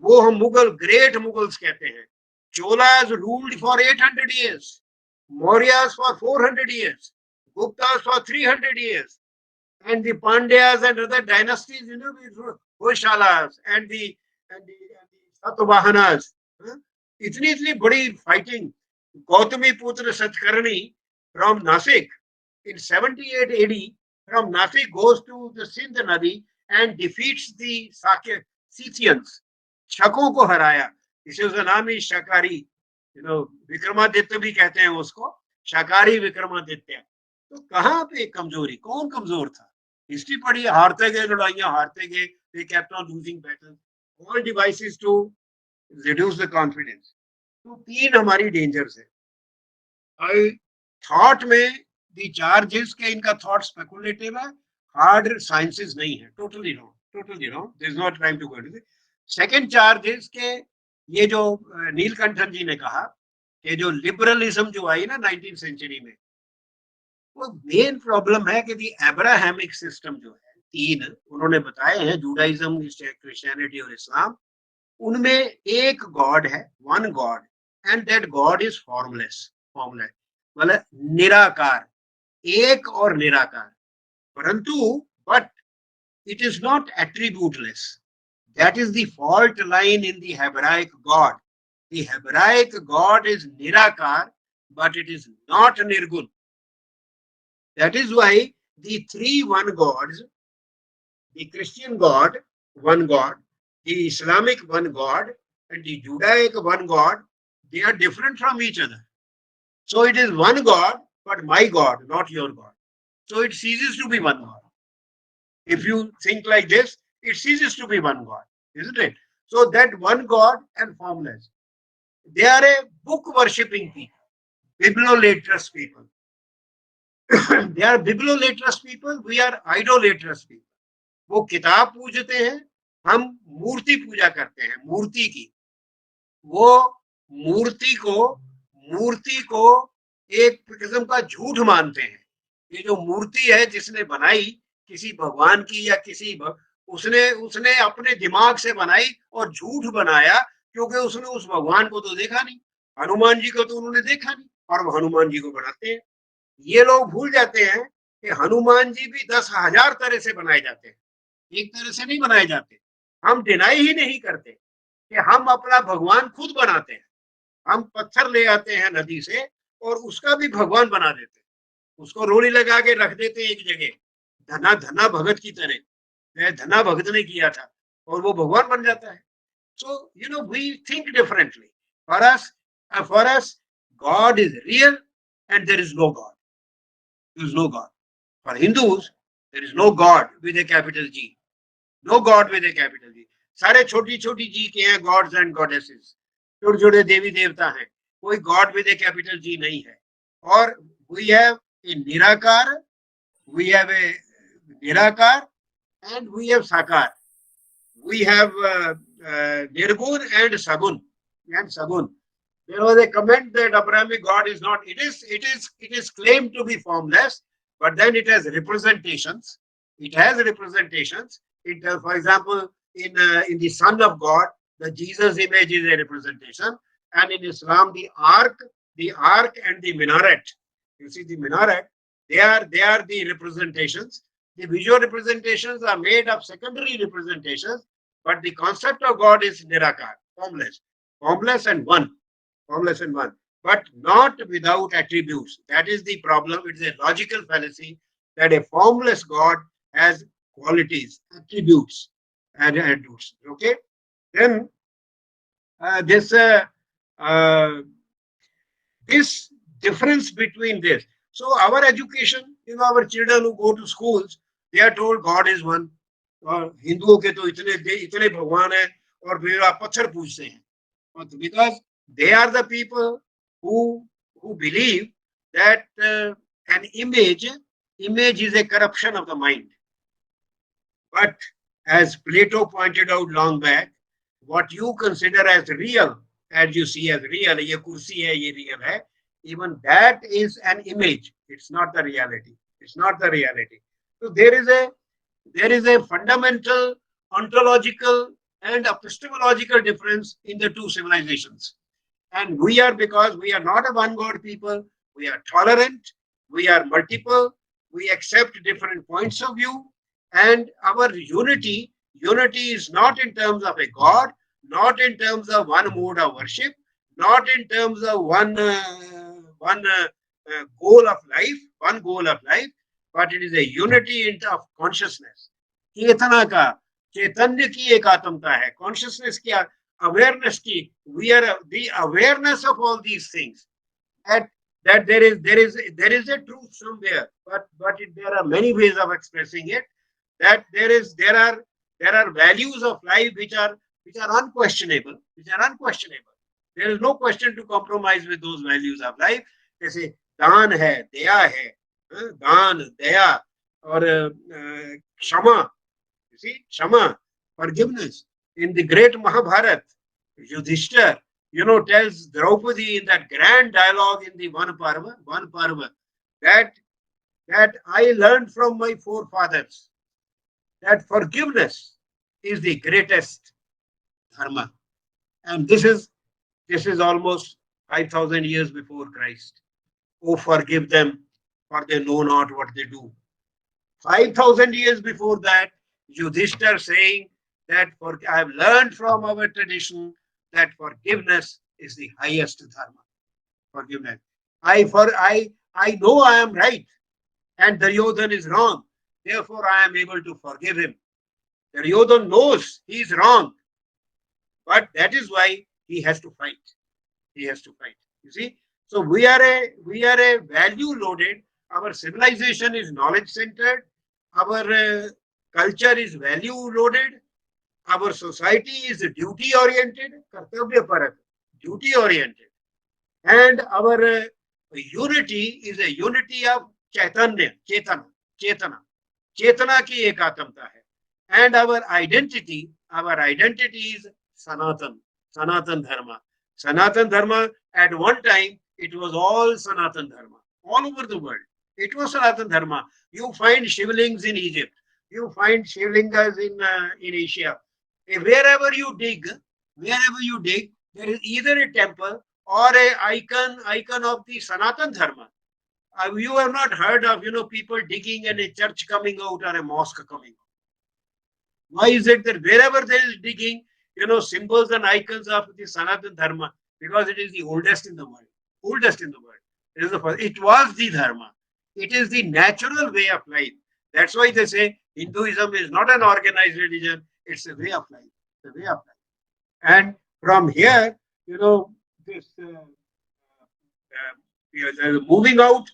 वो हम मुगल ग्रेट मुगल्स कहते हैं. Cholas ruled for 800 years, Mauryas for 400 years, Guptas for 300 years, and the Pandyas and other dynasties, you know, Hoshalas and the Satavahanas. इतनी बड़ी fighting. Gautami Putra Satkarni from Nasik in 78 AD from Nasik goes to the Sindh Nadi and defeats the Scythians. शकों को हराया. इसे उसका नाम ही शाकारी. You know, Vikramaditya भी कहते हैं उसको. शाकारी विक्रमादित्य. तो कहाँ पे कमजोरी? कौन कमजोर था? हिस्ट्री पढ़िए. हारते गए लड़ाइयाँ हारते गए. They kept on losing battles. All devices to reduce the confidence. तो तीन हमारी डेंजर्स है. थॉट में दी चार्जेस के इनका थॉट स्पेकुलेटिव है. हार्ड साइंसेस नहीं है. Totally wrong. There is not time to go into this. Second charges के ये जो नीलकंठन जी ने कहा कि जो लिबरलिज्म जो आई ना 19th सेंचुरी में, वो मेन प्रॉब्लम है कि दी एब्राहमिक सिस्टम जो है तीन उन्होंने बताए हैं जुडाइज्म क्रिश्चियनिटी और इस्लाम. उनमें एक गॉड है, one God, and that God is formless. मतलब निराकार. एक और निराकार. परंतु but it is not attributeless. That is the fault line in the Hebraic God. The Hebraic God is Nirakar, but it is not Nirgun. That is why the three one gods, the Christian God, one God, the Islamic one God, and the Judaic one God, they are different from each other. So it is one God, but my God, not your God. So it ceases to be one God. If you think like this, it ceases to be one God, isn't it? So that one God and formless. They are a book worshipping people, bibliolatrous people. They are bibliolatrous people, we are idolatrous people. वो किताब पूजते हैं, हम मूर्ति पूजा करते हैं, मूर्ति की. वो मूर्ति को एक किस्म का झूठ मानते हैं. ये जो मूर्ति है जिसने बनाई किसी भगवान की या किसी उसने अपने दिमाग से बनाई और झूठ बनाया क्योंकि उसने उस भगवान को तो देखा नहीं. हनुमान जी को तो उन्होंने देखा नहीं और वो हनुमान जी को बनाते हैं. ये लोग भूल जाते हैं कि हनुमान जी भी 10,000 तरह से बनाए जाते हैं, एक तरह से नहीं बनाए जाते. हम डिनाई ही नहीं करते कि हम अपना भगवान खुद बनाते हैं. हम पत्थर ले आते हैं नदी से और उसका भी भगवान बना देते हैं. उसको रोली लगा के रख देते हैं एक जगह, धना भगत की तरह. धना भगत ने किया था और वो भगवान बन जाता है. So you know we think differently. For us, God is real and there is no God. There is no God. For Hindus, there is no God with a capital G. No God with a capital G. सारे छोटी छोटी जी के हैं gods and goddesses. छोटे छोटे देवी देवता हैं. कोई God with a capital G नहीं है. और we have a निराकार, and we have Sakar. We have Nirgun and Sagun. There was a comment that Abrahamic God is not. It is claimed to be formless, but then it has representations. It has representations. For example, in the Son of God, the Jesus image is a representation, and in Islam, the ark and the minaret. You see the minaret. They are the representations. The visual representations are made of secondary representations, but the concept of God is nirakar, formless and one, but not without attributes. That is the problem. It is a logical fallacy that a formless God has qualities, attributes, and attributes. Okay, then this this difference between this. So our education, our children who go to schools, they are told God is one. और हिंदुओं के तो इतने भगवान है और फिर आप पत्थर पूजते हैं, because they are the people who believe that an image is a corruption of the mind. But as Plato pointed out long back, what you consider as real, as you see as real, ये कुर्सी है, ये real है, even that is an image. It's not the reality. So there is a fundamental ontological and epistemological difference in the two civilizations. And because we are not a one God people, we are tolerant, we are multiple, we accept different points of view, and our unity is not in terms of a God, not in terms of one mode of worship, not in terms of one goal of life, but it is a unity of consciousness. चैतन्य की एक आत्मता है, consciousness की, awareness की. We are the awareness of all these things. That there is a truth somewhere, but there are many ways of expressing it. That there are values of life which are unquestionable. There is no question to compromise with those values of life. जैसे दान है, दया है, दान, दया और क्षमा. You see, क्षमा, forgiveness. In the great Mahabharata, Yudhishthir, tells Draupadi in that grand dialogue in the one parva, that I learned from my forefathers that forgiveness is the greatest dharma, and this is almost 5,000 years before Christ. Oh, forgive them, for they know not what they do. 5,000 years before that, Yudhishthir saying that I have learned from our tradition that forgiveness is the highest dharma. Forgiveness. I know I am right and Duryodhana is wrong. Therefore, I am able to forgive him. Duryodhana knows he is wrong, but that is why he has to fight. You see, so we are a value loaded. Our civilization is knowledge centered. Our culture is value loaded. Our society is duty oriented, duty oriented, and our unity is a unity of chaitanya, chetana की एक आत्मता है. And our identity is Sanatan Dharma. At one time, it was all Sanatan Dharma. All over the world, it was Sanatan Dharma. You find shivlings in Egypt. You find shivlingas in Asia. Wherever you dig, there is either a temple or a icon of the Sanatan Dharma. You have not heard of people digging and a church coming out or a mosque coming out. Why is it that wherever there is digging, symbols and icons of the Sanatan Dharma? Because it is the oldest in the world. It was the Dharma. It is the natural way of life. That's why they say Hinduism is not an organized religion. It's a way of life. And from here, this moving out,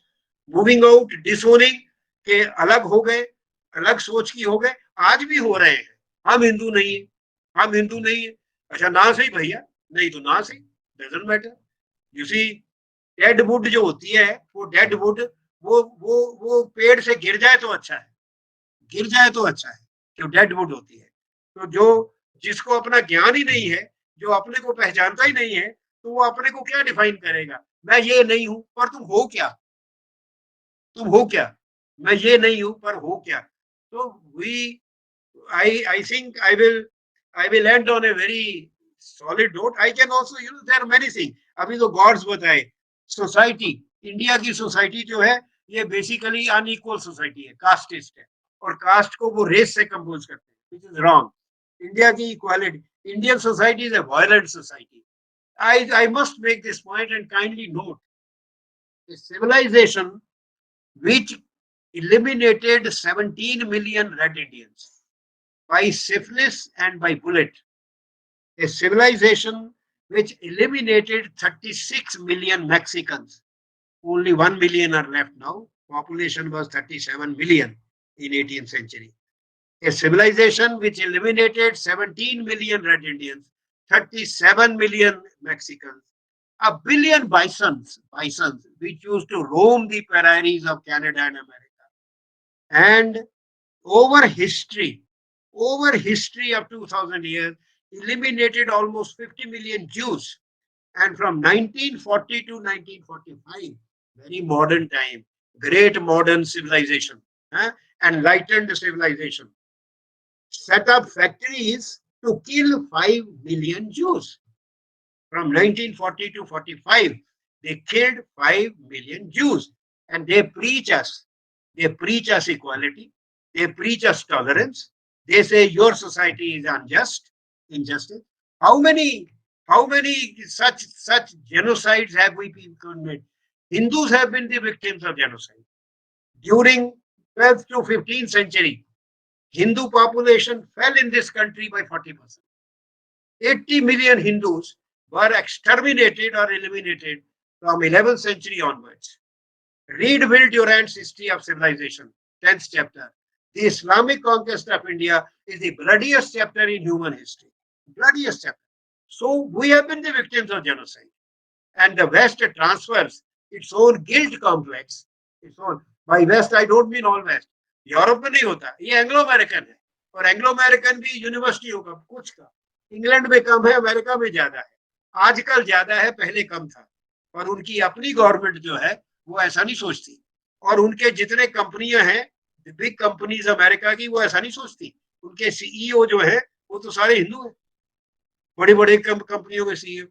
disowning के अलग हो गए, अलग सोच की हो गए, आज भी हो रहे हैं. हम हिंदू नहीं है. अच्छा, ना सही भैया, नहीं तो ना सही, doesn't matter. You see, dead would जो होती है, वो डेड वुड वो पेड़ से गिर जाए तो अच्छा है, क्यों डेड वुड होती है. तो जो जिसको अपना ज्ञान ही नहीं है, जो अपने को पहचानता ही नहीं है, तो वो अपने को क्या डिफाइन करेगा? मैं ये नहीं हूं, पर तुम हो क्या? तुम हो क्या? मैं ये नहीं हूं, पर हो क्या? तो we I think I will end on a very solid note. I can also, there are many things. अभी तो गॉड्स बताए, सोसाइटी, इंडिया की सोसाइटी जो है ये बेसिकली अनइक्वल सोसाइटी है, कास्टिस्ट है, और कास्ट को वो रेस से कंपोज करते हैं, which is wrong. इंडिया की equality, Indian society is a violent society. I must make this point and kindly note a civilization which eliminated 17 million red Indians by syphilis and by bullet, a civilization which eliminated 36 million Mexicans. Only 1 million are left now. Population was 37 million in 18th century. A civilization which eliminated 17 million red Indians, 37 million Mexicans, a billion bisons which used to roam the prairies of Canada and America. And over history of 2000 years, eliminated almost 50 million Jews. And from 1940 to 1945, very modern time, great modern civilization, enlightened civilization, set up factories to kill 5 million Jews. From 1940 to 45, they killed 5 million Jews. And they preach us equality, they preach us tolerance. They say your society is injustice. How many such genocides have we been committed? Hindus have been the victims of genocide. During 12th to 15th century, Hindu population fell in this country by 40%. 80 million Hindus were exterminated or eliminated from 11th century onwards. Read Will Durant's History of Civilization, 10th chapter. The Islamic conquest of India is the bloodiest chapter in human history. Bloodiest chapter. So we have been the victims of genocide. And the West transfers its own guilt complex. Its own. By West, I don't mean all West. Europe में नहीं होता, ये Anglo American है, और Anglo American भी university होगा कुछ का, इंग्लैंड में कम है, अमेरिका में ज्यादा है, आजकल ज्यादा है, पहले कम था। और उनकी अपनी गवर्नमेंट जो है वो ऐसा नहीं सोचती, और उनके जितने कंपनियां हैं, बिग कंपनीज अमेरिका की, वो ऐसा नहीं सोचती। उनके सीईओ जो है वो तो सारे हिंदू हैं, बड़े बड़े कंपनियों के CEO.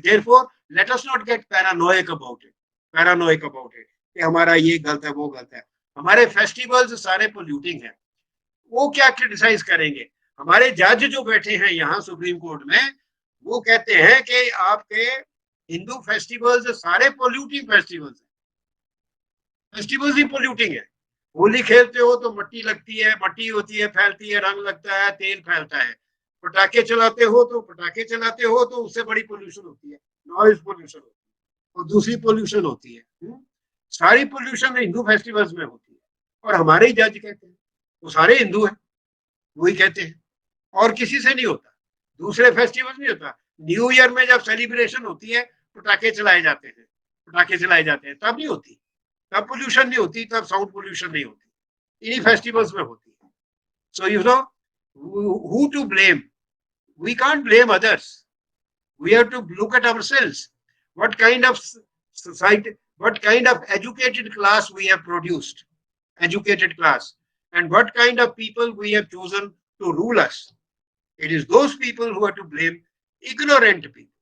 Therefore, let us not get paranoid about it कि हमारा ये गलत है वो गलत है। हमारे फेस्टिवल्स सारे पोल्यूटिंग है, वो क्या क्रिटिसाइज करेंगे? हमारे जज जो बैठे हैं यहाँ सुप्रीम कोर्ट में, वो कहते हैं कि आपके हिंदू फेस्टिवल्स सारे पोल्यूटिंग फेस्टिवल्स ही पोल्यूटिंग है। होली खेलते हो तो मट्टी लगती है, मट्टी होती है, फैलती है, रंग लगता है, तेल फैलता है। पटाखे चलाते हो तो उससे बड़ी पोल्यूशन होती है, नॉइज पोल्यूशन होती है, और दूसरी पोल्यूशन होती है। सारी पोल्यूशन हिंदू फेस्टिवल्स में होती है, और हमारे ही जज कहते हैं वो सारे हिंदू हैं, वही कहते हैं, और किसी से नहीं होता, दूसरे फेस्टिवल नहीं होता। न्यू ईयर में जब सेलिब्रेशन होती है, पटाखे चलाए जाते हैं, तब नहीं होती, तब पोल्यूशन नहीं होती, तब साउंड पोल्यूशन नहीं होती, इन्हीं फेस्टिवल्स में होती है। सो you no who to blame? We can't blame others. We have to look at ourselves. What kind of society, what kind of educated class we have produced, educated class, and what kind of people we have chosen to rule us. It is those people who are to blame, ignorant people.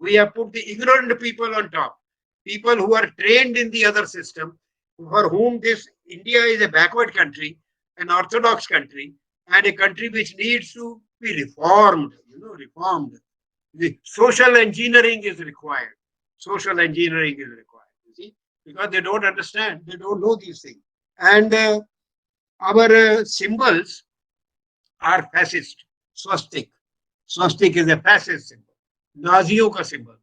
We have put the ignorant people on top, people who are trained in the other system, for whom this India is a backward country, an orthodox country, and a country which needs to be reformed, reformed. The social engineering is required. You see, because they don't understand, they don't know these things. And our symbols are fascist. Swastik is a fascist symbol. नाजियों का symbol,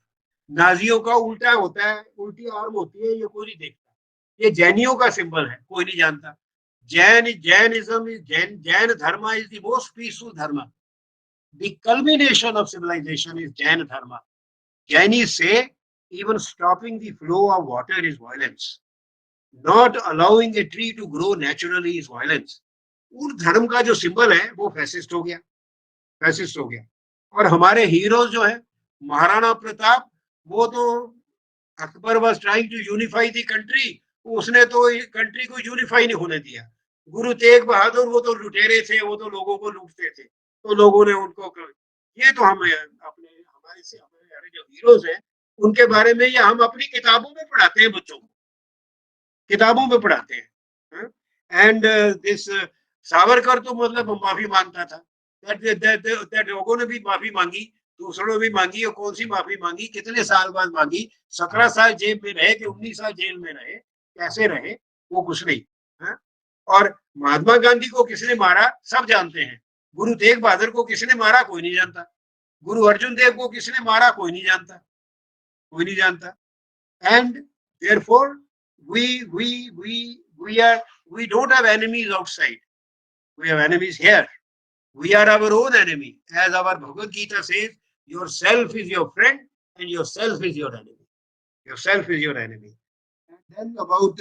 नाजियों का उल्टा होता है, उल्टी arm होती है, ये कोई नहीं देखता। ये जैनियों का सिंबल है, कोई नहीं जानता। Jainism is Jain dharma is the most peaceful dharma. The culmination of civilization is Jain dharma. Jainis say even stopping the flow of water is violence. Not allowing a tree to grow naturally is violence. उन धर्म का जो symbol है वो fascist हो गया, fascist हो गया। और हमारे हीरोज जो है, महाराणा प्रताप, वो तो Akbar was trying to unify the country, उसने तो कंट्री को यूनिफाई नहीं होने दिया। गुरु तेग बहादुर, वो तो लुटेरे थे, वो तो लोगों को लूटते थे, तो लोगों ने उनको ये तो हम अपने हमारे से हमारे जो हीरोज हैं उनके बारे में ये हम अपनी किताबों में पढ़ाते हैं, बच्चों को किताबों में पढ़ाते हैं। एंड दिस सावरकर तो मतलब माफी मांगता था, लोगों ने भी माफी मांगी, दूसरों ने भी मांगी, और कौन सी माफी मांगी, कितने साल बाद मांगी, 17 साल जेल में रहे कि 19 साल जेल में रहे, कैसे रहे, वो कुछ नहीं है? और महात्मा गांधी को किसने मारा सब जानते हैं, गुरु तेग बहादुर को किसने मारा कोई नहीं जानता, गुरु अर्जुन देव को किसने मारा कोई नहीं जानता, कोई नहीं जानता। And therefore we don't have enemies outside, we have enemies here, we are our own enemy, as our Bhagavad Gita says, yourself is your friend and yourself is your enemy, yourself is your enemy. And then about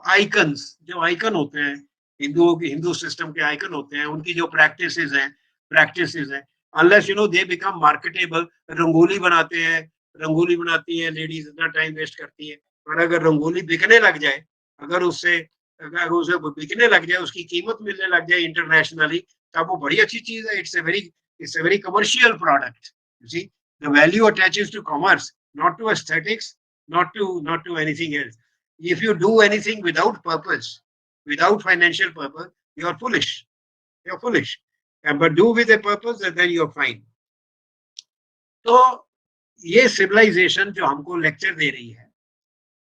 icons, जो icon होते हैं Hindu system के icon होते हैं, उनकी जो practices हैं, unless they become marketable, rangoli बनाते हैं, रंगोली बनाती है लेडीज, इतना टाइम वेस्ट करती है, और अगर रंगोली बिकने लग जाए, अगर उसे बिकने लग जाए, उसकी कीमत मिलने लग जाए इंटरनेशनली, तब वो बड़ी अच्छी चीज है। It's a very commercial product, you see, the value attaches to commerce, not to aesthetics, not to anything else. If you do anything without purpose, without financial purpose, you're foolish, you're foolish, but do with a purpose and then you're fine. तो ये civilisation जो हमको lecture दे रही है,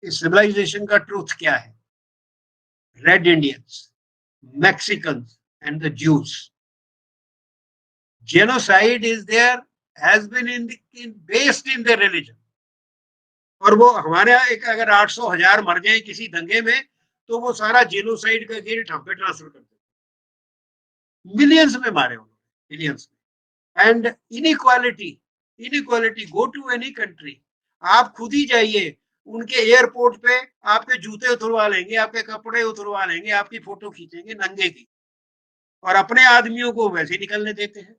इस civilisation का truth क्या है? Red Indians, Mexicans and the Jews, genocide is there, has been based in their religion. और वो हमारे यहाँ एक अगर 800,000 मर जाए किसी दंगे में, तो वो सारा जेनोसाइड का क्रेडिट हम पे ट्रांसफर कर देते। मिलियंस में मारे उन्होंने, मिलियंस में। And inequality, go to any country, आप खुद ही जाइए उनके एयरपोर्ट पे, आपके जूते उतरवा लेंगे, आपके कपड़े उतरवा लेंगे, आपकी फोटो खींचेंगे नंगे की, और अपने आदमियों को वैसे निकलने देते हैं।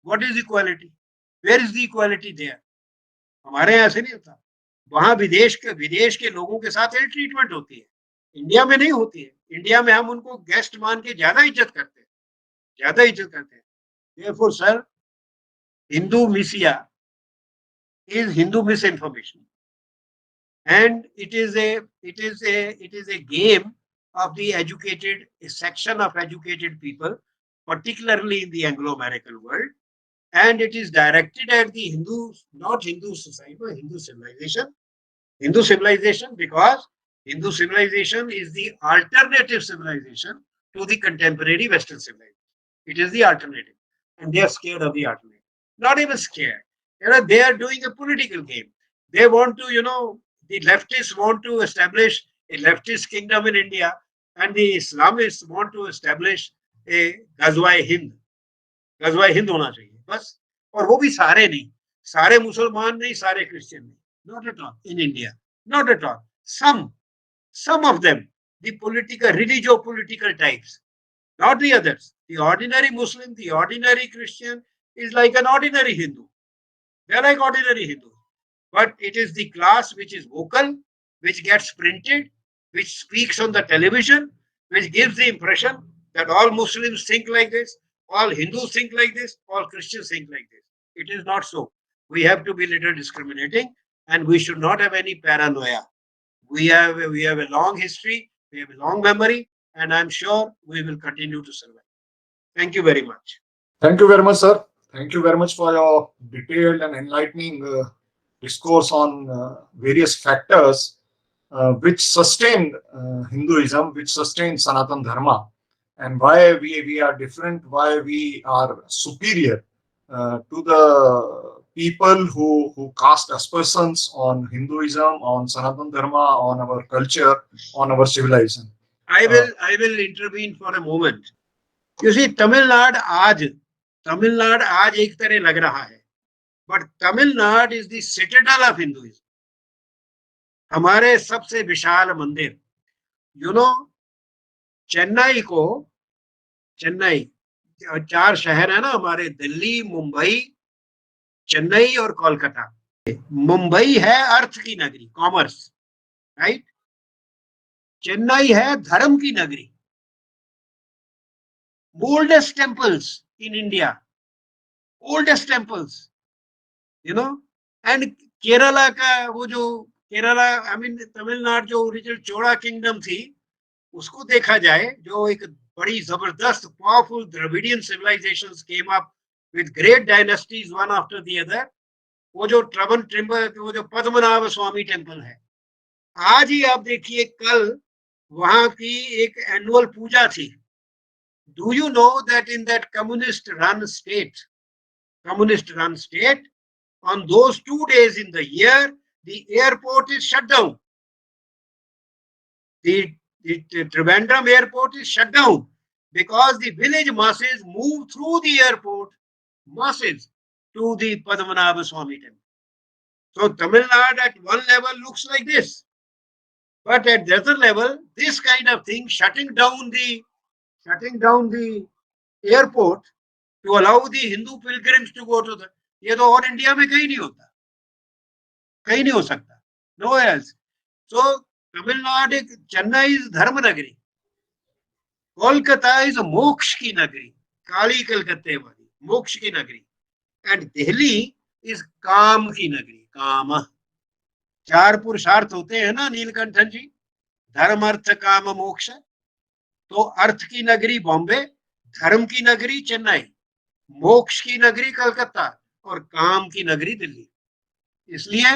What is equality? Where is the equality there? हमारे यहाँ ऐसे नहीं होता। वहां विदेश के लोगों के साथ इल ट्रीटमेंट होती है, इंडिया में नहीं होती है। इंडिया में हम उनको गेस्ट मान के ज्यादा इज्जत करते हैं। Therefore, sir, Hindu misia is Hindu misinformation, and it is a game of the educated, a section of educated people, particularly in the Anglo-American world, and it is directed at the Hindus, not Hindu society, but Hindu civilization. Hindu civilization, because Hindu civilization is the alternative civilization to the contemporary Western civilization. It is the alternative, and they are scared of the alternative. Not even scared. They are doing a political game. They want to, the leftists want to establish a leftist kingdom in India, and the Islamists want to establish a Ghazwa-e Hind. Ghazwa-e Hind होना चाहिए बस, और वो भी सारे नहीं, सारे मुसलमान नहीं, सारे क्रिश्चियन नहीं. Not at all in India. Not at all. Some of them, the religio-political types, not the others. The ordinary Muslim, the ordinary Christian is like an ordinary Hindu. They're like ordinary Hindus. But it is the class which is vocal, which gets printed, which speaks on the television, which gives the impression that all Muslims think like this, all Hindus think like this, all Christians think like this. It is not so. We have to be little discriminating, and we should not have any paranoia. We have a long history, we have a long memory, and I'm sure we will continue to survive. Thank you very much. Thank you very much, sir. Thank you very much for your detailed and enlightening discourse on various factors which sustain Hinduism, which sustain Sanatan Dharma, and why we are different, why we are superior to the people who cast aspersions on Hinduism, on Sanatan Dharma, on our culture, on our civilization. I will intervene for a moment. You see, Tamil Nadu आज एक तरह लग रहा है, but Tamil Nadu is the citadel of Hinduism. हमारे सबसे विशाल मंदिर, चेन्नई चार शहर है ना हमारे, दिल्ली, मुंबई, चेन्नई और कोलकाता। मुंबई है अर्थ की नगरी, कॉमर्स, राइट। चेन्नई है धर्म की नगरी, oldest temples in India, oldest temples, you know, and Kerala का वो जो केरला, आई मीन तमिलनाडु, जो ओरिजिनल चोड़ा किंगडम थी, उसको देखा जाए, जो एक बड़ी जबरदस्त powerful Dravidian civilisations came up with great dynasties one after the other, वो जो ट्रबन टिम्बर, वो जो पद्मनाभ स्वामी टेम्पल है, आज ही आप देखिए, कल वहां की एक एनुअल पूजा थी। Do you know that in that communist run state, on those 2 days in the year, the airport is shut down. The Trivandrum airport is shut down because the village masses move through the airport, masses, to the Padmanabha Swami temple. So Tamil Nadu at one level looks like this, but at the other level, this kind of thing, shutting down the airport to allow the Hindu pilgrims to go to the, ये तो और India में कहीं नहीं होता, कहीं नहीं हो सकता, no else. So Tamil Nadu, Chennai is धर्म नगरी, कोलकाता इज मोक्ष की नगरी, काली कलकत्ते वाली मोक्ष की नगरी, एंड दिल्ली इज काम की नगरी, काम। चार पुरुषार्थ होते हैं ना नीलकंठन जी, धर्म अर्थ काम मोक्ष। तो अर्थ की नगरी बॉम्बे, धर्म की नगरी चेन्नई, मोक्ष की नगरी कलकत्ता और काम की नगरी दिल्ली। इसलिए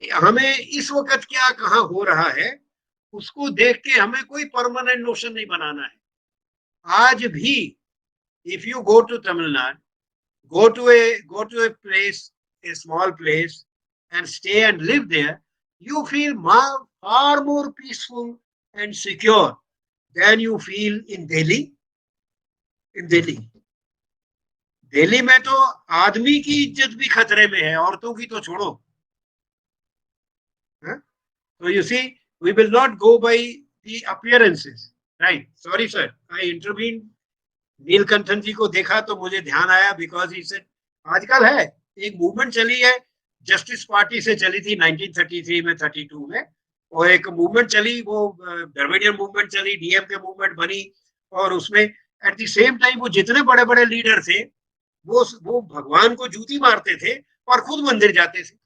हमें इस वक्त क्या कहाँ हो रहा है उसको देख के हमें कोई परमानेंट नोशन नहीं बनाना है। आज भी if you go to Tamil Nadu, go to a place, a small place, and stay and live there, you feel far more peaceful and secure than you feel in Delhi. In Delhi में तो आदमी की इज्जत भी खतरे में है, औरतों की तो छोड़ो। So you see, we will not go by the appearances, right? Sorry sir, I intervened. Neelakantan जी को देखा तो मुझे ध्यान आया, बिकॉज ही सेड आजकल है एक मूवमेंट चली है, जस्टिस पार्टी से चली थी 1933 में, 32 में, और एक मूवमेंट चली, वो द्रविडियन मूवमेंट चली, डीएमके मूवमेंट बनी, और उसमें एट द सेम टाइम वो जितने बड़े बड़े लीडर थे वो भगवान को जूती मारते थे और खुद मंदिर जाते थे।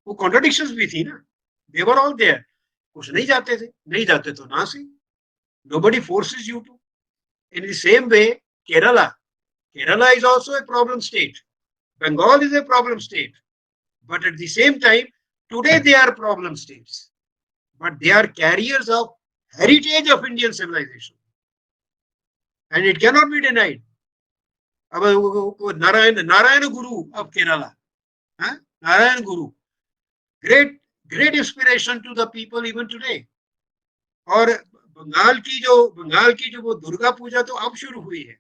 वो कॉन्ट्रडिक्शंस भी थी ना, दे वर ऑल देयर। कुछ नहीं जाते थे, नहीं जाते तो ना see, nobody forces you to. In the same way, Kerala is also a problem state. Bengal is a problem state. But at the same time, today they are problem states. But they are carriers of heritage of Indian civilization. And it cannot be denied. Narayana Guru of Kerala. Narayana Guru. Great inspiration to the people even today. और बंगाल की जो वो दुर्गा पूजा तो अब शुरू हुई है,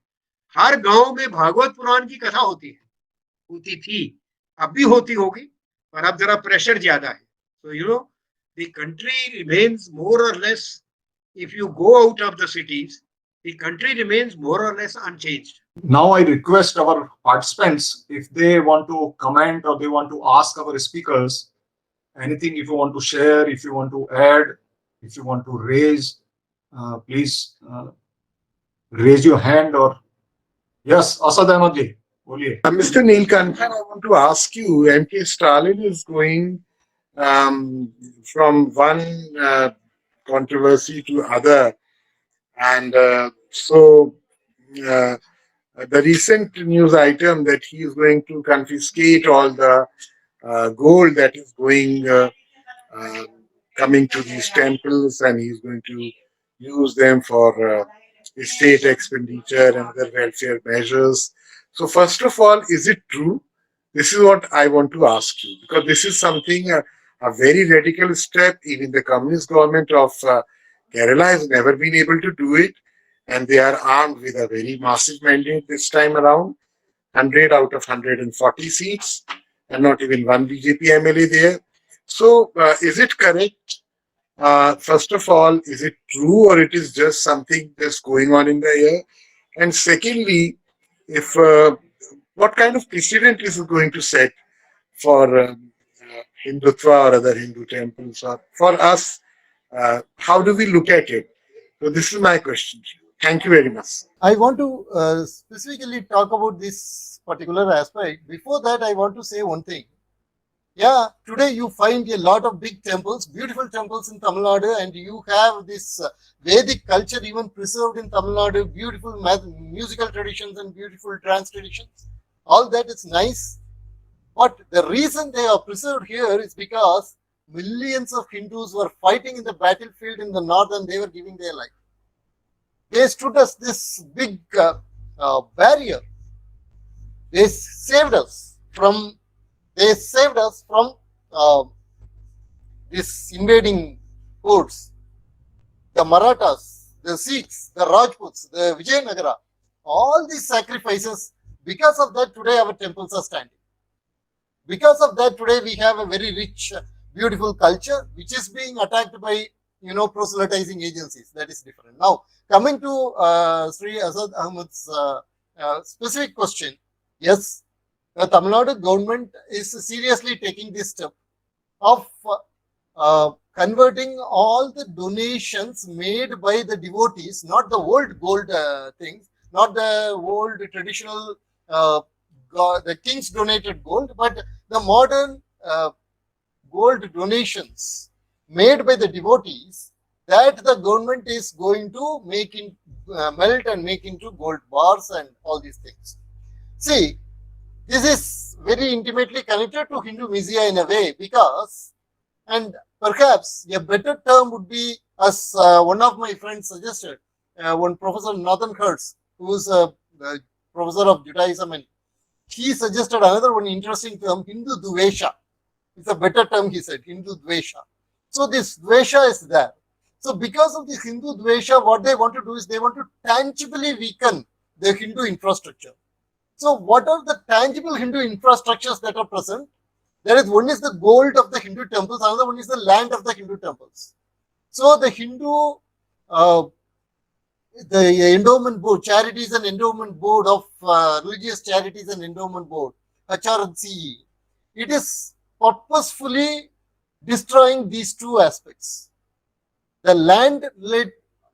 हर गांव में भागवत पुराण की कथा होती थी, अब भी होती होगी, पर अब जरा प्रेशर ज्यादा है। So you know, the country remains more or less, if you go out of the cities, the country remains more or less unchanged. Now I request our participants, if they want to comment or they want to ask our speakers anything, if you want to share, if you want to add, if you want to raise, please raise your hand. Or yes, Asad Ahmed ji, boliye. Mr. Neelkanthan, I want to ask you, M.K. Stalin is going from one controversy to other, and so the recent news item that he is going to confiscate all the gold that is going coming to these temples, and he's going to use them for state expenditure and other welfare measures. So first of all, is it true? This is what I want to ask you, because this is something, a very radical step. Even the communist government of Kerala has never been able to do it, and they are armed with a very massive mandate this time around, 100 out of 140 seats, and not even one BJP MLA there. So is it correct? First of all, is it true, or it is just something that's going on in the air? And secondly, if what kind of precedent is it going to set for Hindutva or other Hindu temples, or for us, how do we look at it? So this is my question. Thank you very much. I want to specifically talk about this particular aspect. Before that, I want to say one thing. Yeah, today you find a lot of big temples, beautiful temples in Tamil Nadu, and you have this Vedic culture even preserved in Tamil Nadu, beautiful musical traditions and beautiful trance traditions. All that is nice. But the reason they are preserved here is because millions of Hindus were fighting in the battlefield in the north and they were giving their life. They stood as this big barrier. They saved us from this invading hordes. The Marathas, the Sikhs, the Rajputs, the Vijayanagara, all these sacrifices. Because of that, today our temples are standing. Because of that, today we have a very rich, beautiful culture which is being attacked by proselytizing agencies. That is different. Now, coming to Sri Asad Ahmed's specific question, yes, the Tamil Nadu government is seriously taking this step of converting all the donations made by the devotees, not the old gold things, not the old traditional the king's donated gold, but the modern gold donations made by the devotees, that the government is going to make in melt and make into gold bars and all these things. See, this is very intimately connected to Hindu Misia in a way, because, and perhaps a better term would be, as one of my friends suggested, one Professor Nathan Hertz, who is a professor of Judaism, and he suggested another one interesting term, Hindu Dvesha. It's a better term, he said, Hindu Dvesha. So this Dvesha is there. So because of this Hindu Dvesha, what they want to do is they want to tangibly weaken the Hindu infrastructure. So what are the tangible Hindu infrastructures that are present? There is one is the gold of the Hindu temples, another one is the land of the Hindu temples. So the Hindu, the endowment board, charities and endowment board of religious charities and endowment board, HRCE, it is purposefully destroying these two aspects. The land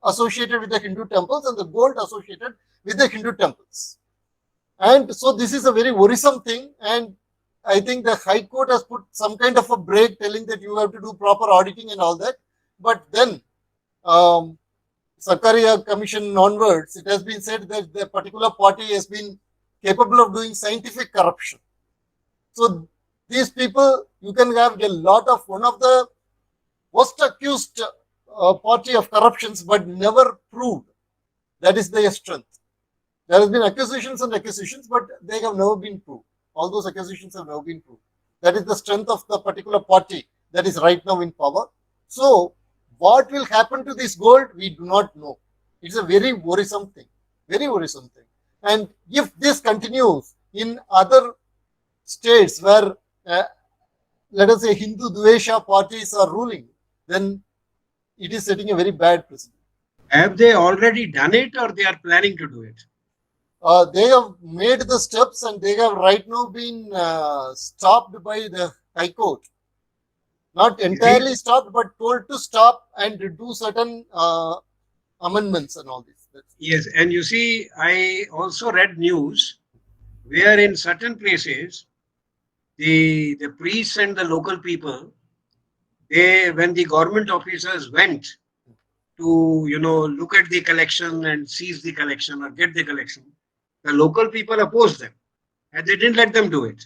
associated with the Hindu temples and the gold associated with the Hindu temples. And so this is a very worrisome thing, and I think the High Court has put some kind of a break telling that you have to do proper auditing and all that. But then Sakaria Commission onwards, it has been said that the particular party has been capable of doing scientific corruption. So these people, you can have a lot of, one of the most accused party of corruptions, but never proved. That is their strength. There has been accusations and accusations, but they have never been proved. All those accusations have never been proved. That is the strength of the particular party that is right now in power. So what will happen to this gold, we do not know. It's a very worrisome thing. Very worrisome thing. And if this continues in other states where, let us say, Hindu Dvesha parties are ruling, then it is setting a very bad precedent. Have they already done it, or they are planning to do it? They have made the steps and they have right now been stopped by the High Court. Not entirely stopped, but told to stop and do certain amendments and all this. Yes, and you see, I also read news where in certain places, the priests and the local people, when the government officers went to, look at the collection and seize the collection or get the collection, the local people opposed them and they didn't let them do it.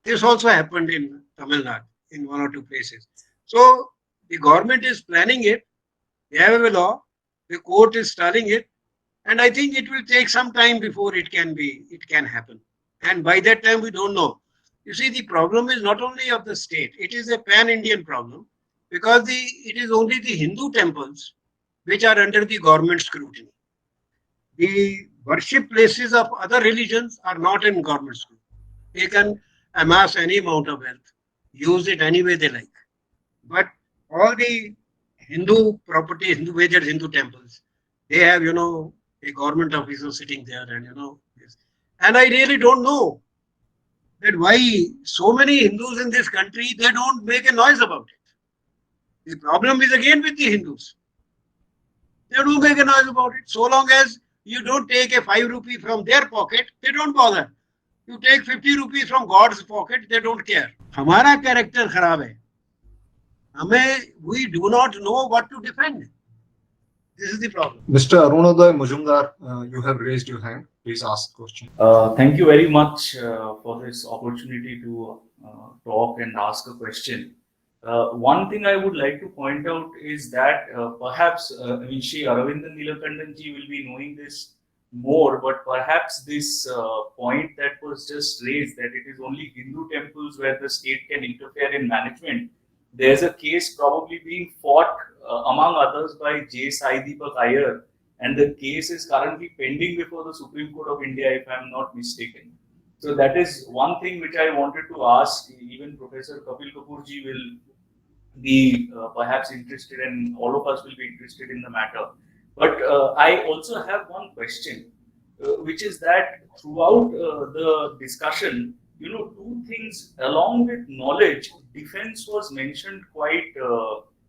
This also happened in Tamil Nadu in one or two places. So the government is planning it. They have a law. The court is studying it. And I think it will take some time before it can happen. And by that time, we don't know. You see, the problem is not only of the state. It is a pan-Indian problem because it is only the Hindu temples which are under the government scrutiny. The worship places of other religions are not in government scrutiny. They can amass any amount of wealth, use it any way they like. But all the Hindu property, Hindu temples, they have, a government officer sitting there, and yes. And I really don't know that why so many Hindus in this country, they don't make a noise about it. The problem is again with the Hindus. They don't make a noise about it. So long as you don't take a 5 rupee from their pocket, they don't bother. You take 50 rupees from God's pocket, they don't care. हमारा character खराब है. We do not know what to defend. This is the problem. Mr. Arunoday Majumdar, you have raised your hand. Please ask question. Thank you very much for this opportunity to talk and ask a question. One thing I would like to point out is that perhaps Shri Aravindan Nilakandanji will be knowing this more, but perhaps this point that was just raised, that it is only Hindu temples where the state can interfere in management, there's a case probably being fought among others by J. Sai Deepak Iyer, and the case is currently pending before the Supreme Court of India, if I'm not mistaken. So that is one thing which I wanted to ask. Even Professor Kapil Kapoor ji will be perhaps interested, and all of us will be interested in the matter. But I also have one question, which is that throughout the discussion, two things along with knowledge, defense was mentioned quite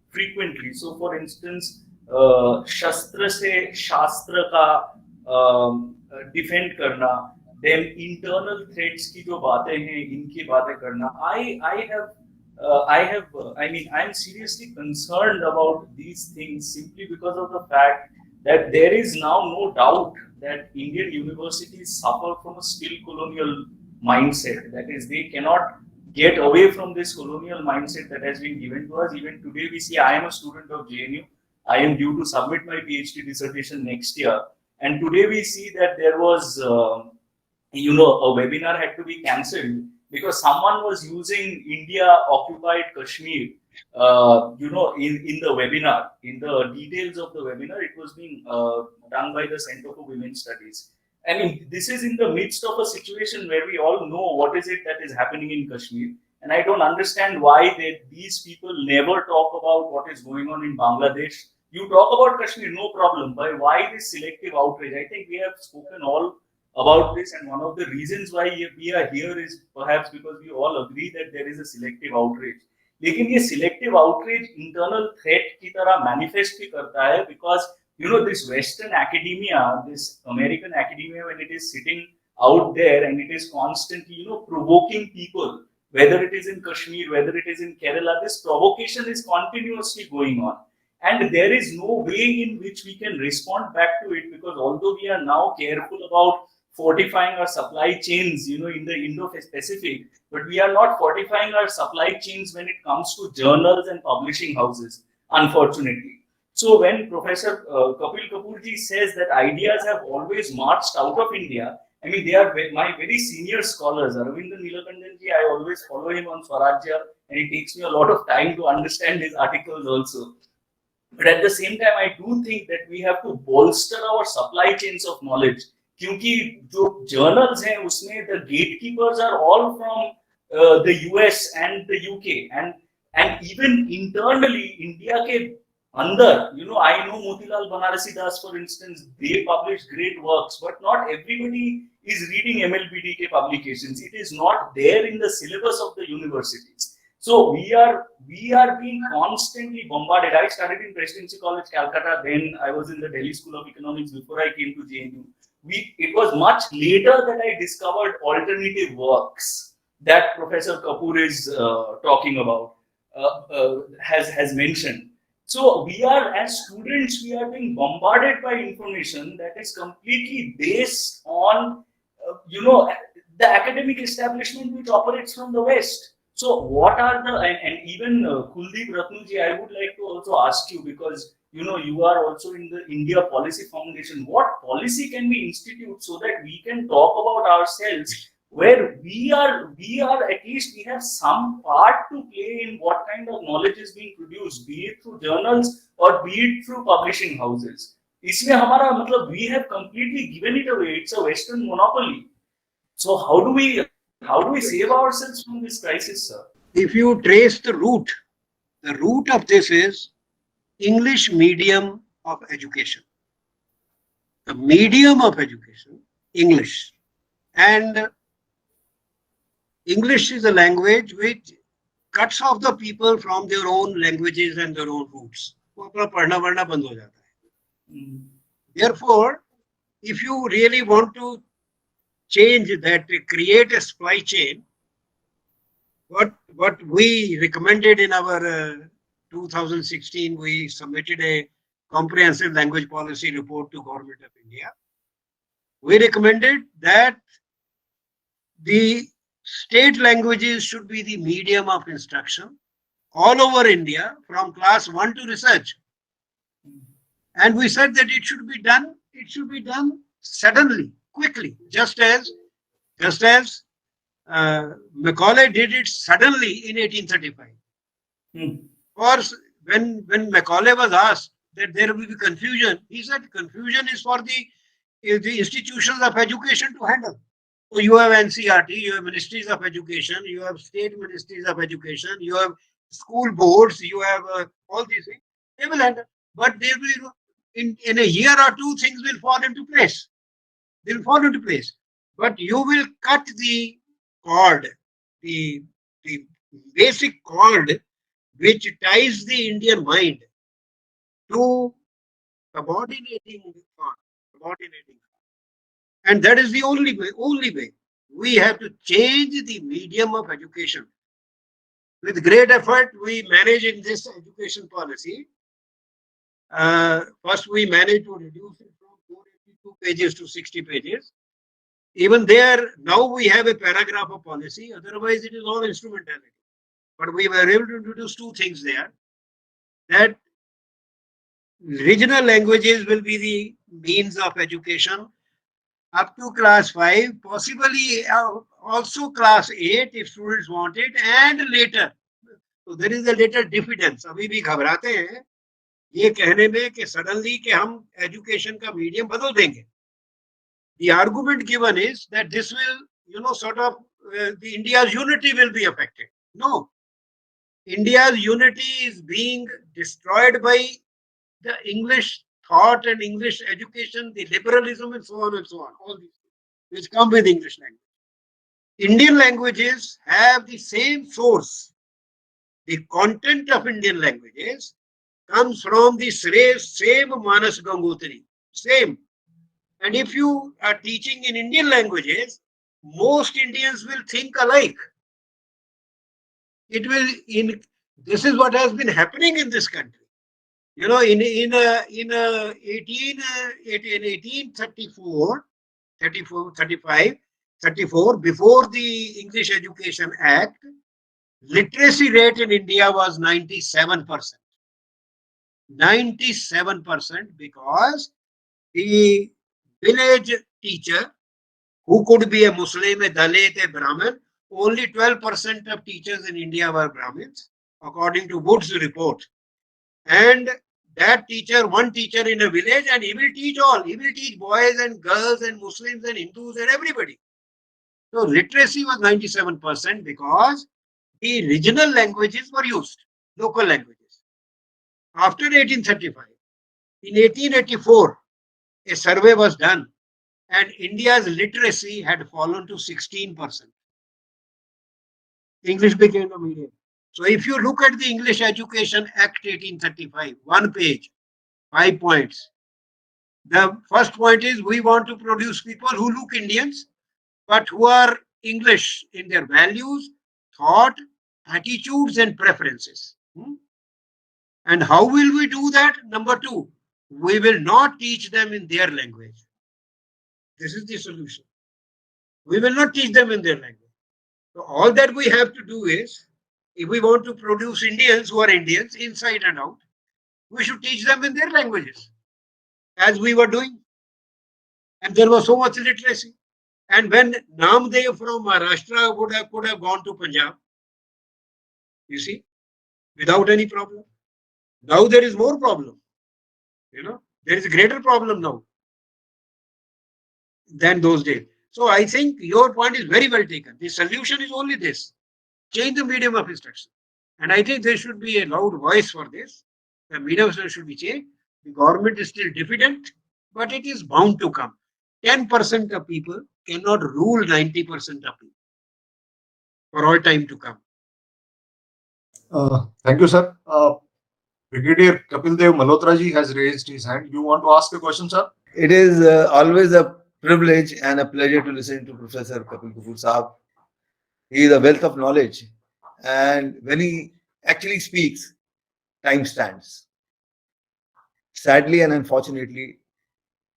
frequently. So, for instance, शस्त्र से शास्त्र का defend करना, then internal threats की जो बातें हैं, इनकी बातें करना. I'm seriously concerned about these things simply because of the fact that there is now no doubt that Indian universities suffer from a still colonial mindset. That is, they cannot get away from this colonial mindset that has been given to us. Even today, we see, I am a student of JNU. I am due to submit my PhD dissertation next year. And today we see that there was, a webinar had to be cancelled because someone was using India occupied Kashmir, in the webinar. In the details of the webinar, it was being done by the Center for Women's Studies. I mean, this is in the midst of a situation where we all know what is it that is happening in Kashmir. And I don't understand why these people never talk about what is going on in Bangladesh. You talk about Kashmir, no problem. But why this selective outrage? I think we have spoken all about this, and one of the reasons why we are here is perhaps because we all agree that there is a selective outrage. लेकिन ये selective outrage internal threat की तरह manifest भी करता है, because this Western academia, this American academia, when it is sitting out there and it is constantly provoking people, whether it is in Kashmir, whether it is in Kerala, this provocation is continuously going on. And there is no way in which we can respond back to it, because although we are now careful about fortifying our supply chains, in the Indo-Pacific, but we are not fortifying our supply chains when it comes to journals and publishing houses, unfortunately. So when Professor Kapil Kapoor ji says that ideas have always marched out of India, I mean, they are my very senior scholars. Aravindan Nilakandanji, I always follow him on Swarajya, and it takes me a lot of time to understand his articles also. But at the same time, I do think that we have to bolster our supply chains of knowledge. क्योंकि जो journals हैं उसमें the gatekeepers are all from the US and the UK, and even internally India के अंदर, I know Motilal Banarasi Das, for instance, they publish great works, but not everybody is reading MLBD के publications. It is not there in the syllabus of the universities. So we are being constantly bombarded. I studied in Presidency College, Calcutta. Then I was in the Delhi School of Economics before I came to JNU. It was much later that I discovered alternative works that Professor Kapoor is talking about, has mentioned. So we are, as students, we are being bombarded by information that is completely based on, the academic establishment which operates from the West. So what are the, and even Kuldeep Ratnuji, I would like to also ask you, because you are also in the India Policy Foundation, what policy can we institute so that we can talk about ourselves, where we are at least we have some part to play in what kind of knowledge is being produced, be it through journals or be it through publishing houses. इसमें हमारा मतलब we have completely given it away. It's a Western monopoly. So how do we save ourselves from this crisis, sir? If you trace the root of this is English medium of education. the medium of education, English. And English is a language which cuts off the people from their own languages and their own roots. वो अपना पढ़ना वढ़ना बंद हो जाता है. Therefore, if you really want to change that, create a supply chain, what we recommended in our 2016, we submitted a comprehensive language policy report to Government of India. We recommended that the state languages should be the medium of instruction all over India from class 1 to research. And we said that it should be done suddenly, quickly, just as Macaulay did it suddenly in 1835. Or when Macaulay was asked that there will be confusion, he said confusion is for the institutions of education to handle. So you have NCRT, you have ministries of education, you have state ministries of education, you have school boards, you have all these things. They will handle, but they will in a year or two things will fall into place. They will fall into place, but you will cut the cord, the basic cord which ties the Indian mind to subordinating thought, and that is the only way. We have to change the medium of education. With great effort, we manage in this education policy. First, we managed to reduce it from 482 pages to 60 pages. Even there, now we have a paragraph of policy. Otherwise, it is all instrumentality. But we were able to introduce two things there. That regional languages will be the means of education up to class 5, possibly also class 8 if students want it, and later. So there is a little diffidence. अभी भी घबराते हैं ये कहने में कि suddenly कि हम education का medium बदल देंगे. The argument given is that this will, sort of the India's unity will be affected. No, India's unity is being destroyed by the English thought and English education, the liberalism and so on, all these things which come with English language. Indian languages have the same source. The content of Indian languages comes from the same Manas Gangotri, same. And if you are teaching in Indian languages, most Indians will think alike. This is what has been happening in this country. In 1834, 34, before the English Education Act, literacy rate in India was 97%. 97%, because the village teacher, who could be a Muslim, a Dalit, a Brahmin, only 12% of teachers in India were Brahmins, according to Wood's report. And that teacher, one teacher in a village, and he will teach all. He will teach boys and girls and Muslims and Hindus and everybody. So literacy was 97% because the regional languages were used, local languages. After 1835, in 1884, a survey was done and India's literacy had fallen to 16%. English became the medium. So if you look at the English Education Act 1835, one page, 5 points. The first point is we want to produce people who look Indians, but who are English in their values, thought, attitudes and preferences. And how will we do that? Number 2, we will not teach them in their language. This is the solution. We will not teach them in their language. So all that we have to do is, if we want to produce Indians who are Indians inside and out, we should teach them in their languages, as we were doing. And there was so much literacy. And when Namdev from Maharashtra could have gone to Punjab, you see, without any problem. Now there is more problem. There is a greater problem now than those days. So I think your point is very well taken. The solution is only this: change the medium of instruction. And I think there should be a loud voice for this. The medium should be changed. The government is still diffident. but it is bound to come. 10% of people cannot rule 90% of people for all time to come. Thank you, sir. Brigadier Kapil Dev Malhotra ji has raised his hand. You want to ask a question, sir? It is always a privilege and a pleasure to listen to Professor Kapil Kapoor Saab. He is a wealth of knowledge, and when he actually speaks, time stands. Sadly and unfortunately,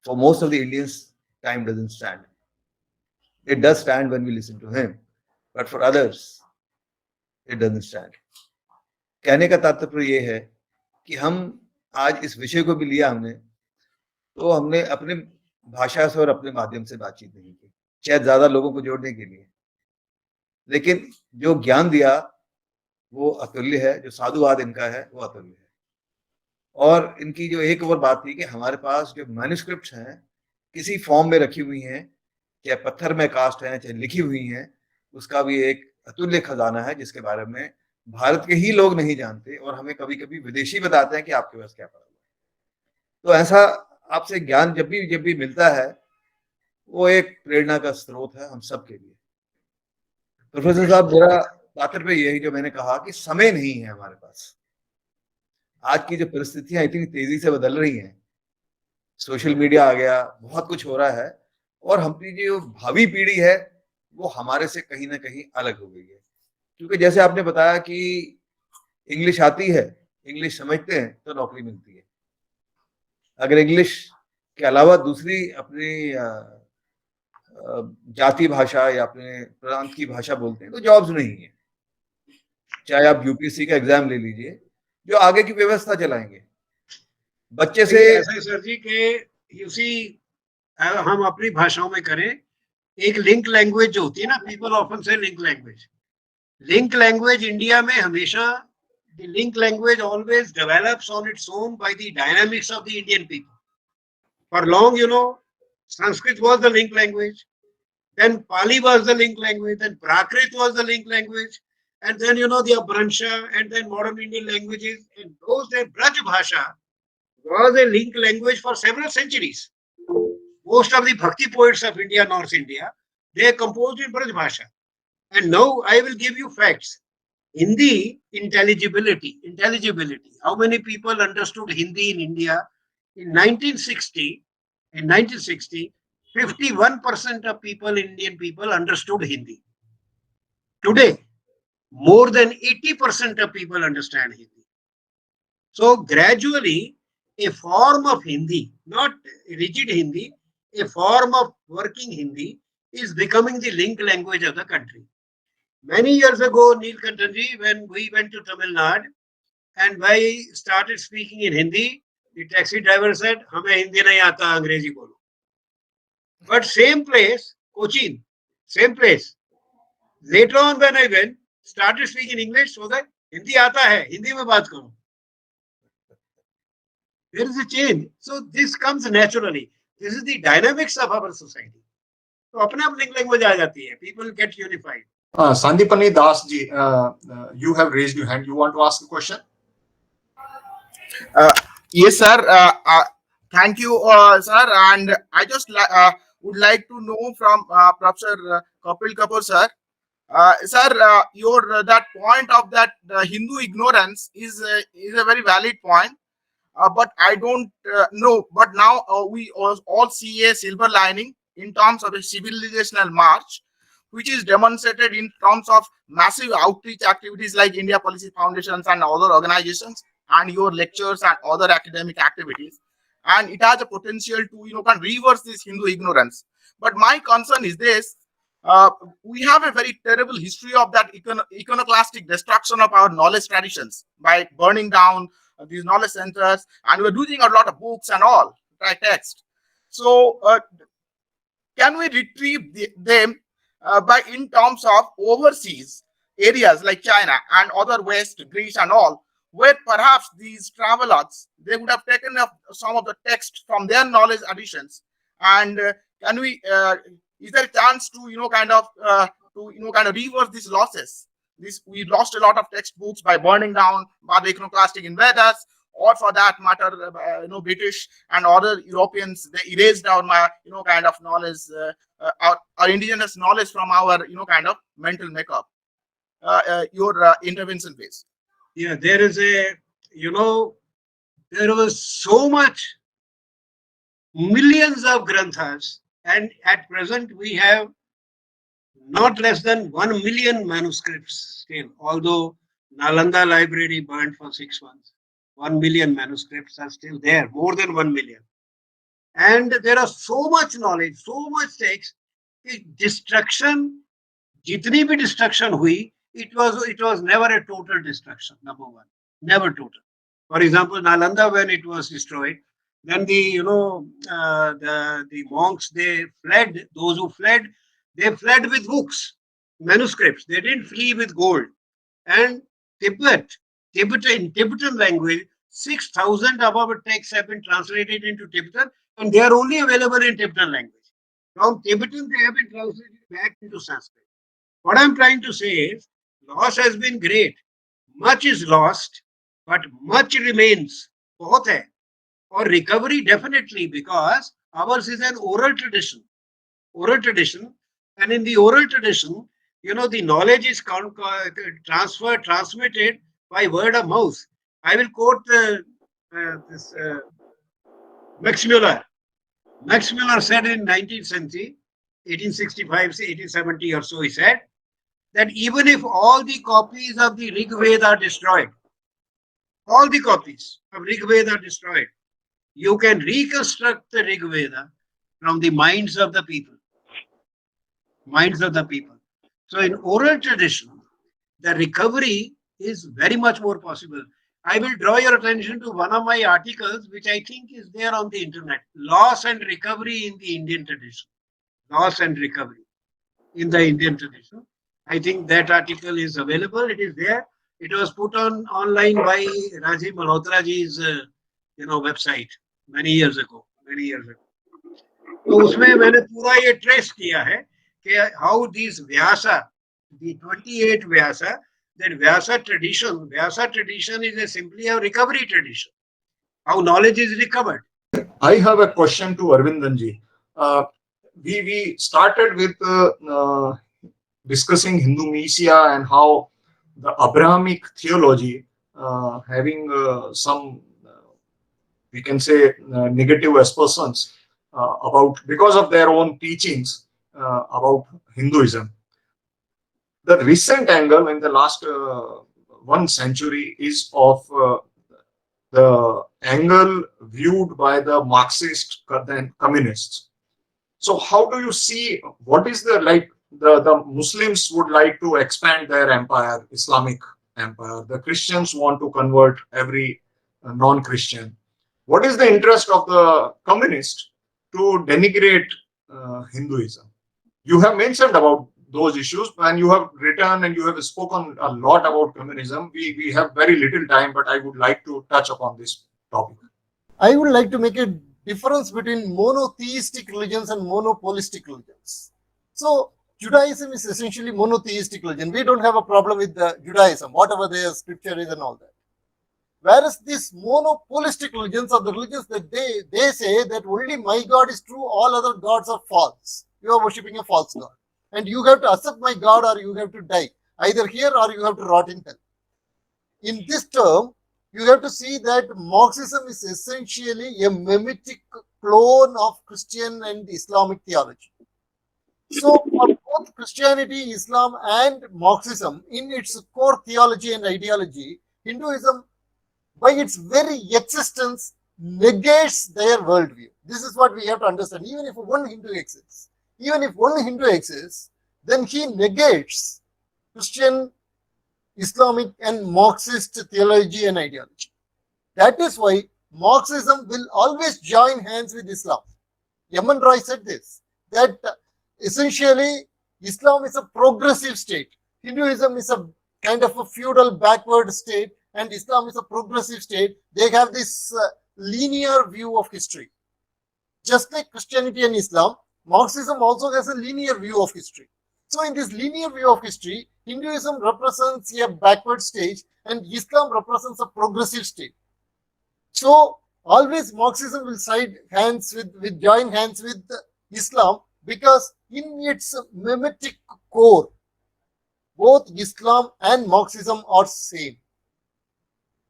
for most of the Indians, time doesn't stand. It does stand when we listen to him, but for others, it doesn't stand. कहने का तात्पर्य ये है कि हम आज इस विषय को भी लिया हमने, तो हमने अपने भाषा से और अपने माध्यम से बातचीत नहीं की, शायद ज्यादा लोगों को जोड़ने के लिए, लेकिन जो ज्ञान दिया वो अतुल्य है, जो साधुवाद इनका है वो अतुल्य है। और इनकी जो एक और बात थी कि हमारे पास जो मैन्युस्क्रिप्ट्स हैं किसी फॉर्म में रखी हुई हैं, चाहे पत्थर में कास्ट हैं, चाहे लिखी हुई हैं, उसका भी एक अतुल्य खजाना है जिसके बारे में भारत के ही लोग नहीं जानते, और हमें कभी कभी विदेशी बताते हैं कि आपके पास क्या पड़ा हुआ है। तो ऐसा आपसे ज्ञान जब भी मिलता है वो एक प्रेरणा का स्रोत है हम सब के लिए। प्रोफेसर साहब, मेरा तात्पर्य यही जो मैंने कहा कि समय नहीं है हमारे पास। आज की जो परिस्थितियां इतनी तेजी से बदल रही हैं, सोशल मीडिया आ गया, बहुत कुछ हो रहा है, और हमारी जो भावी पीढ़ी है वो हमारे से कहीं ना कहीं अलग हो गई है। क्योंकि जैसे आपने बताया कि इंग्लिश आती है, इंग्लिश समझते हैं तो नौकरी मिलती है, अगर इंग्लिश के अलावा दूसरी अपनी जाति भाषा या अपने प्रांत की भाषा बोलते हैं तो जॉब्स नहीं है। चाहे आप यूपीएससी का एग्जाम ले लीजिए, जो आगे की व्यवस्था चलाएंगे बच्चे से। ऐसा है सर जी कि उसी हम अपनी भाषाओं में करें, एक लिंक लैंग्वेज जो होती है ना, पीपल ऑफन से लिंक लैंग्वेज इंडिया में हमेशा the link language always develops on its own by the dynamics of the Indian people. For long, Sanskrit was the link language, then Pali was the link language, then Prakrit was the link language, and then, the Abhransha, and then modern Indian languages. And those days, Braj Bhasha was a link language for several centuries. Most of the Bhakti poets of India, North India, they composed in Braj Bhasha. And now I will give you facts. Hindi intelligibility. How many people understood Hindi in India? In 1960, 51% of Indian people understood Hindi. Today, more than 80% of people understand Hindi. So gradually, a form of Hindi, not rigid Hindi, a form of working Hindi is becoming the link language of the country. Many years ago, Neelkantanji, when we went to Tamil Nadu and I started speaking in Hindi, the taxi driver said, "Hame Hindi nahi aata, Angrezi bolo." But same place, Cochin, same place. Later on, when I went, started speaking English, so that Hindi aata hai, Hindi mein baat karo. There is a change. So this comes naturally. This is the dynamics of our society. So अपने आप link language आ जाती है. People get unified. Sandipani Das ji, you have raised your hand. You want to ask a question? Yes, sir. Thank you, sir. And I just would like to know from Professor Kapil Kapoor, sir. Sir, your that point of that Hindu ignorance is a very valid point. But I don't know. But now we all see a silver lining in terms of a civilizational march, which is demonstrated in terms of massive outreach activities like India Policy Foundations and other organizations, and your lectures and other academic activities. And it has a potential to, can reverse this Hindu ignorance. But my concern is this. We have a very terrible history of that iconoclastic destruction of our knowledge traditions by burning down these knowledge centers, and we're losing a lot of books and all, right, text. So can we retrieve them by in terms of overseas areas like China and other West, Greece and all, where perhaps these travelers, they would have taken up some of the text from their knowledge additions, and can we is there a chance to kind of reverse these losses? We lost a lot of textbooks by burning down, by the iconoclastic in Vedas, or for that matter, British and other Europeans, they erased our, kind of knowledge, our indigenous knowledge from our, kind of mental makeup. Your intervention, please. Yeah, there is there was so much, millions of granthas, and at present we have not less than 1 million manuscripts still, although Nalanda library burned for 6 months. 1 million manuscripts are still there, more than 1 million. And there are so much knowledge, so much text. Destruction, jitni bhi destruction hui, it was never a total destruction, number one. Never total. For example, Nalanda, when it was destroyed, then the monks, they fled. Those who fled, they fled with books, manuscripts. They didn't flee with gold. And Tibetan language, 6,000 above texts have been translated into Tibetan, and they are only available in Tibetan language. From Tibetan, they have been translated back into Sanskrit. What I'm trying to say is, loss has been great. Much is lost, but much remains. बहुत है. Or recovery, definitely, because ours is an oral tradition. Oral tradition. And in the oral tradition, the knowledge is transmitted by word of mouth. I will quote Max Muller. Max Muller said in 19th century, 1865, 1870 or so, he said that even if all the copies of the Rig Veda are destroyed, all the copies of Rig Veda are destroyed, you can reconstruct the Rig Veda from the minds of the people. Minds of the people. So in oral tradition, the recovery is very much more possible. I will draw your attention to one of my articles, which I think is there on the internet. Loss and recovery in the Indian tradition. Loss and recovery in the Indian tradition. I think that article is available. It is there. It was put online by Rajiv Malhotraji's website many years ago. तो उसमें मैंने पूरा ये trace किया है कि how these Vyasa, the 28 Vyasa, that Vyasa tradition is simply a recovery tradition. How knowledge is recovered. I have a question to Arvindanji. We started with discussing Hindu Messiah and how the Abrahamic theology having some, we can say, negative aspersions about, because of their own teachings about Hinduism. The recent angle in the last 1 century is of the angle viewed by the Marxist and communists. So how do you see, what is the Muslims would like to expand their empire, Islamic empire. The Christians want to convert every non-Christian. What is the interest of the communists to denigrate Hinduism? You have mentioned about those issues and you have written and you have spoken a lot about communism. We have very little time, but I would like to touch upon this topic. I would like to make a difference between monotheistic religions and monopolistic religions. So Judaism is essentially monotheistic religion. We don't have a problem with the Judaism, whatever their scripture is and all that. Whereas these monopolistic religions are the religions that they say that only my God is true, all other gods are false. You are worshipping a false God. And you have to accept my God or you have to die, either here or you have to rot in hell. In this term, you have to see that Marxism is essentially a mimetic clone of Christian and Islamic theology. So for both Christianity, Islam and Marxism, in its core theology and ideology, Hinduism, by its very existence, negates their worldview. This is what we have to understand. Even if one Hindu exists, then he negates Christian, Islamic and Marxist theology and ideology. That is why Marxism will always join hands with Islam. Yaman Roy said this, that essentially Islam is a progressive state. Hinduism is a kind of a feudal backward state and Islam is a progressive state. They have this linear view of history. Just like Christianity and Islam, Marxism also has a linear view of history. So in this linear view of history, Hinduism represents a backward stage and Islam represents a progressive state. So always Marxism will join hands with Islam, because in its mimetic core, both Islam and Marxism are same.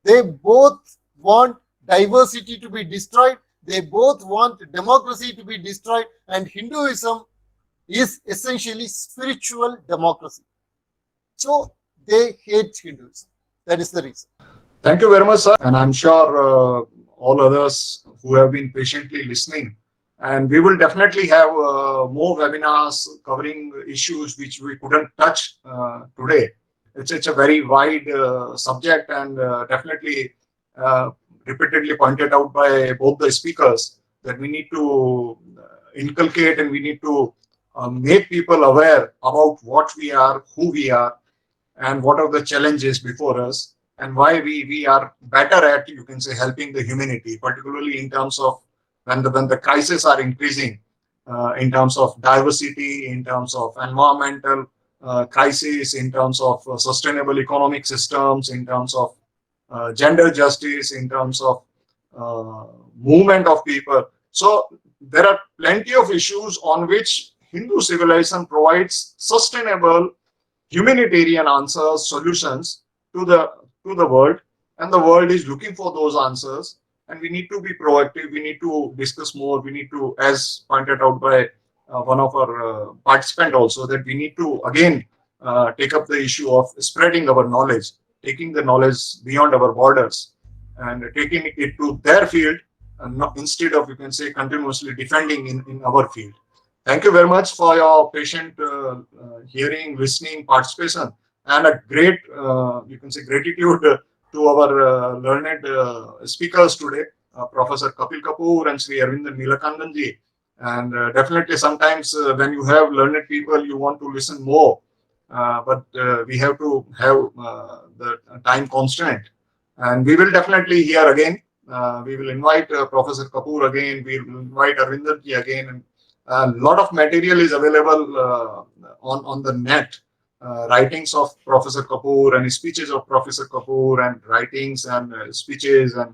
They both want diversity to be destroyed. They both want democracy to be destroyed. And Hinduism is essentially spiritual democracy. So they hate Hinduism. That is the reason. Thank you very much, sir. And I'm sure all others who have been patiently listening. And we will definitely have more webinars covering issues which we couldn't touch today. It's a very wide subject, and definitely repeatedly pointed out by both the speakers that we need to inculcate, and we need to make people aware about what we are, who we are, and what are the challenges before us, and why we are better at, you can say, helping the humanity, particularly in terms of when the crises are increasing, in terms of diversity, in terms of environmental crisis, in terms of sustainable economic systems, in terms of gender justice, in terms of movement of people. So there are plenty of issues on which Hindu civilization provides sustainable humanitarian answers, solutions to the world, and the world is looking for those answers. And we need to be proactive. We need to discuss more. We need to, as pointed out by one of our participants also, that we need to again take up the issue of spreading our knowledge, taking the knowledge beyond our borders, and taking it to their field, and not, instead of, you can say, continuously defending in our field. Thank you very much for your patient hearing, listening, participation, and a great, you can say, gratitude to our learned speakers today, Professor Kapil Kapoor and Sri Arvindan Neelakandanji. And definitely sometimes when you have learned people, you want to listen more, but we have to have the time constraint. And we will definitely hear again. We will invite Professor Kapoor again. We will invite Arvindanji again. And a lot of material is available on the net. Writings of Professor Kapoor and speeches of Professor Kapoor, and writings and speeches and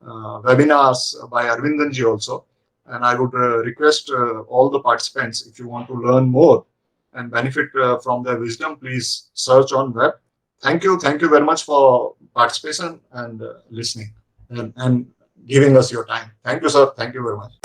webinars by Arvindanji also. And I would request all the participants, if you want to learn more and benefit from their wisdom, please search on web. Thank you very much for participation and listening and giving us your time. Thank you, sir. Thank you very much.